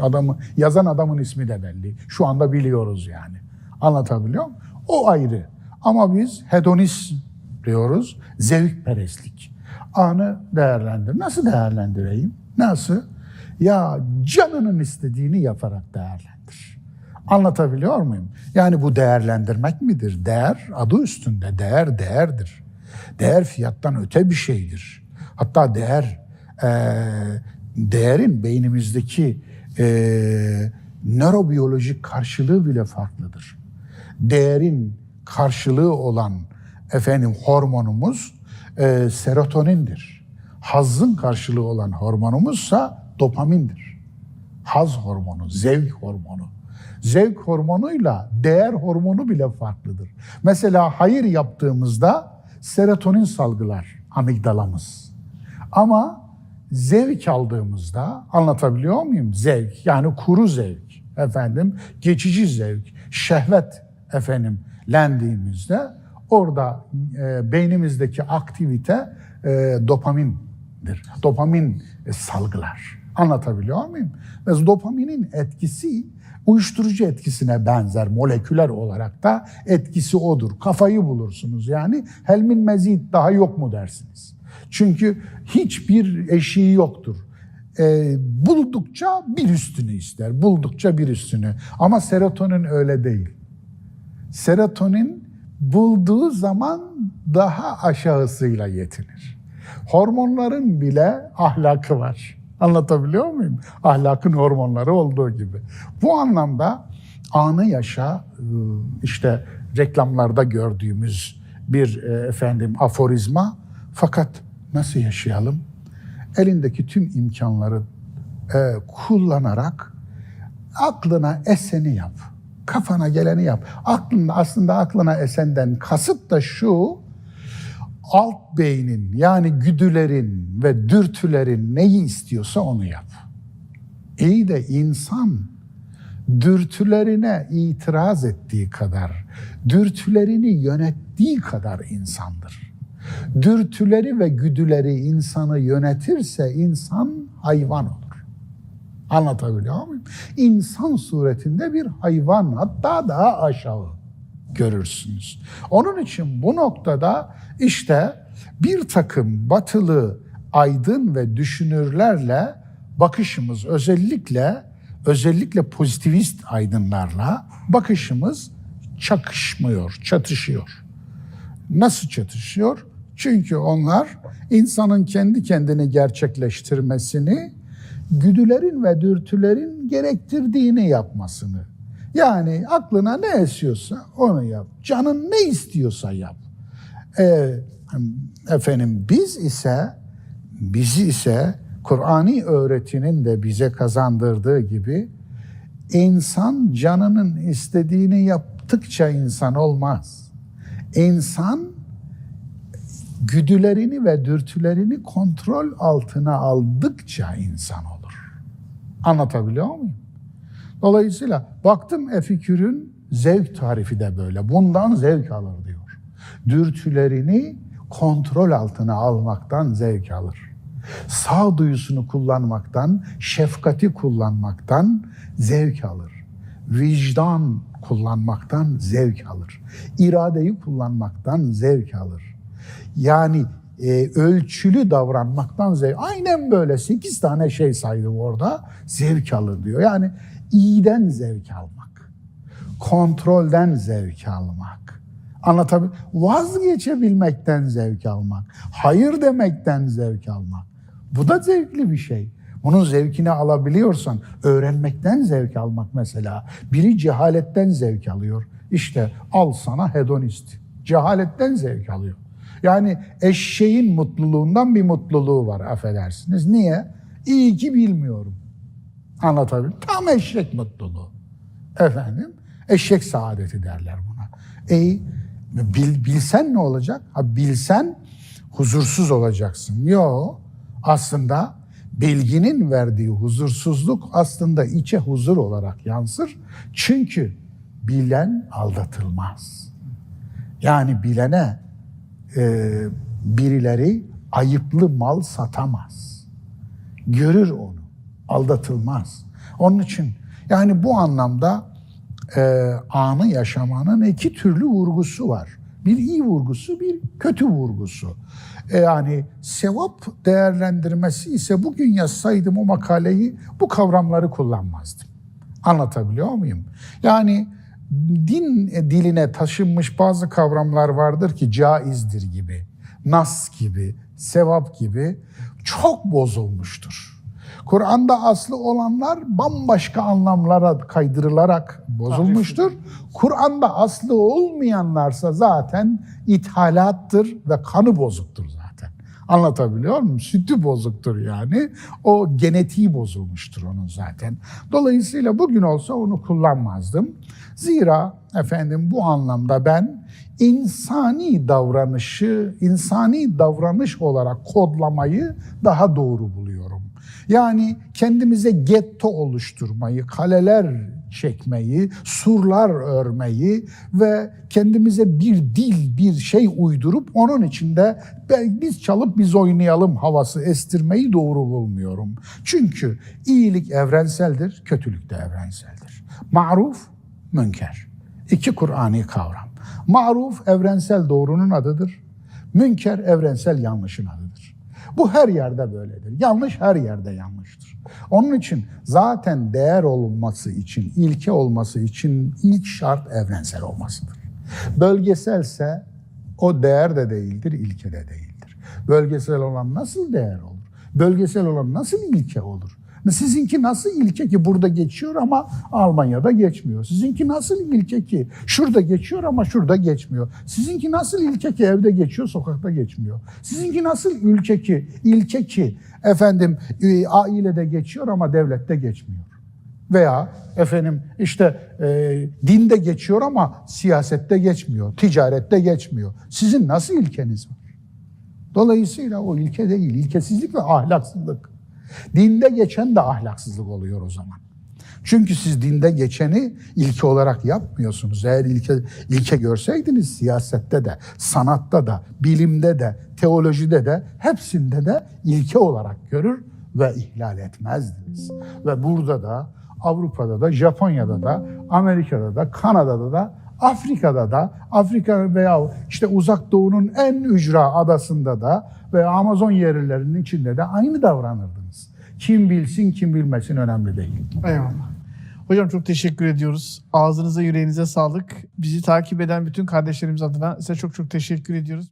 Yazan adamın ismi de belli. Şu anda biliyoruz yani. Anlatabiliyor muyum? O ayrı. Ama biz hedonist diyoruz, zevkperestlik. Anı değerlendir. Nasıl değerlendireyim? Nasıl? Ya canının istediğini yaparak değerlendir. Anlatabiliyor muyum? Yani bu değerlendirmek midir? Değer adı üstünde. Değer değerdir. Değer fiyattan öte bir şeydir. Hatta değerin beynimizdeki nörobiyolojik karşılığı bile farklıdır. Değerin karşılığı olan hormonumuz serotonindir. Hazzın karşılığı olan hormonumuzsa dopamindir. Haz hormonu, zevk hormonu. Zevk hormonuyla değer hormonu bile farklıdır. Mesela hayır yaptığımızda serotonin salgılar amigdalamız. Ama zevk aldığımızda, anlatabiliyor muyum? Zevk, yani kuru zevk, geçici zevk, şehvet lendiğimizde orada beynimizdeki aktivite dopamindir. Dopamin salgılar. Anlatabiliyor muyum? Ve dopaminin etkisi uyuşturucu etkisine benzer, moleküler olarak da etkisi odur. Kafayı bulursunuz yani. Helmin mezid, daha yok mu dersiniz? Çünkü hiçbir eşiği yoktur. Buldukça bir üstünü ister, buldukça bir üstünü. Ama serotonin öyle değil. Serotonin bulduğu zaman daha aşağısıyla yetinir. Hormonların bile ahlakı var. Anlatabiliyor muyum? Ahlakın hormonları olduğu gibi. Bu anlamda anı yaşa, işte reklamlarda gördüğümüz bir aforizma. Fakat nasıl yaşayalım? Elindeki tüm imkanları kullanarak aklına eseni yap. Kafana geleni yap. Aslında aklına esenden kasıt da şu: alt beynin, yani güdülerin ve dürtülerin neyi istiyorsa onu yap. İyi de insan dürtülerine itiraz ettiği kadar, dürtülerini yönettiği kadar insandır. Dürtüleri ve güdüleri insanı yönetirse insan hayvan olur. Anlatabiliyor muyum? İnsan suretinde bir hayvan, hatta daha aşağı görürsünüz. Onun için bu noktada işte bir takım batılı aydın ve düşünürlerle bakışımız, özellikle pozitivist aydınlarla bakışımız çatışıyor. Nasıl çatışıyor? Çünkü onlar insanın kendi kendini gerçekleştirmesini, güdülerin ve dürtülerin gerektirdiğini yapmasını. Yani aklına ne esiyorsa onu yap. Canın ne istiyorsa yap. Bizi ise Kur'ani öğretinin de bize kazandırdığı gibi, insan canının istediğini yaptıkça insan olmaz. İnsan güdülerini ve dürtülerini kontrol altına aldıkça insan olur. Anlatabiliyor muyum? Dolayısıyla baktım Epikür'ün zevk tarifi de böyle. Bundan zevk alır diyor. Dürtülerini kontrol altına almaktan zevk alır. Sağduyusunu kullanmaktan, şefkati kullanmaktan zevk alır. Vicdan kullanmaktan zevk alır. İradeyi kullanmaktan zevk alır. Yani ölçülü davranmaktan zevk. Aynen böyle 8 tane şey saydım orada. Zevk alır diyor. Yani iyiden zevk almak. Kontrolden zevk almak. Vazgeçebilmekten zevk almak. Hayır demekten zevk almak. Bu da zevkli bir şey. Bunun zevkini alabiliyorsan, öğrenmekten zevk almak mesela. Biri cehaletten zevk alıyor. İşte al sana hedonist. Cehaletten zevk alıyor. Yani eşeğin mutluluğundan bir mutluluğu var, affedersiniz. Niye? İyi ki bilmiyorum. Anlatabiliyor muyum? Tam eşek mutluluğu. Eşek saadeti derler buna. Bilsen ne olacak? Bilsen huzursuz olacaksın. Yok. Aslında bilginin verdiği huzursuzluk aslında içe huzur olarak yansır. Çünkü bilen aldatılmaz. Yani bilene birileri ayıplı mal satamaz. Görür onu, aldatılmaz. Onun için yani bu anlamda anı yaşamanın iki türlü vurgusu var. Bir iyi vurgusu, bir kötü vurgusu. Yani sevap değerlendirmesi ise bugün yazsaydım o makaleyi bu kavramları kullanmazdım. Anlatabiliyor muyum? Yani din diline taşınmış bazı kavramlar vardır ki caizdir gibi, nas gibi, sevap gibi çok bozulmuştur. Kur'an'da aslı olanlar bambaşka anlamlara kaydırılarak bozulmuştur. Kur'an'da aslı olmayanlarsa zaten ithalattır ve kanı bozuktur zaten. Anlatabiliyor muyum? Sütü bozuktur yani. O genetiği bozulmuştur onun zaten. Dolayısıyla bugün olsa onu kullanmazdım. Zira bu anlamda ben insani davranış olarak kodlamayı daha doğru buluyorum. Yani kendimize getto oluşturmayı, kaleler çekmeyi, surlar örmeyi ve kendimize bir dil, bir şey uydurup onun içinde biz çalıp biz oynayalım havası estirmeyi doğru bulmuyorum. Çünkü iyilik evrenseldir, kötülük de evrenseldir. Ma'ruf, münker. İki Kur'ani kavram. Ma'ruf evrensel doğrunun adıdır. Münker evrensel yanlışın adıdır. Bu her yerde böyledir. Yanlış her yerde yanlıştır. Onun için zaten değer olması için, ilke olması için ilk şart evrensel olmasıdır. Bölgeselse o değer de değildir, ilke de değildir. Bölgesel olan nasıl değer olur? Bölgesel olan nasıl ilke olur? Sizinki nasıl ilke ki burada geçiyor ama Almanya'da geçmiyor? Sizinki nasıl ilke ki şurada geçiyor ama şurada geçmiyor? Sizinki nasıl ilke ki evde geçiyor, sokakta geçmiyor? Sizinki nasıl ilke ki efendim ailede geçiyor ama devlette geçmiyor? Veya efendim işte dinde geçiyor ama siyasette geçmiyor, ticarette geçmiyor. Sizin nasıl ilkeniz var? Dolayısıyla o ilke değil, ilkesizlik ve ahlaksızlık. Dinde geçen de ahlaksızlık oluyor o zaman. Çünkü siz dinde geçeni ilke olarak yapmıyorsunuz. Eğer ilke görseydiniz siyasette de, sanatta da, bilimde de, teolojide de hepsinde de ilke olarak görür ve ihlal etmezdiniz. Ve burada da, Avrupa'da da, Japonya'da da, Amerika'da da, Kanada'da da, Afrika'da da, Afrika veya işte Uzak Doğu'nun en ücra adasında da ve Amazon yerlilerinin içinde de aynı davranırdınız. Kim bilsin, kim bilmesin önemli değil. Eyvallah. Hocam çok teşekkür ediyoruz. Ağzınıza, yüreğinize sağlık. Bizi takip eden bütün kardeşlerimiz adına size çok çok teşekkür ediyoruz.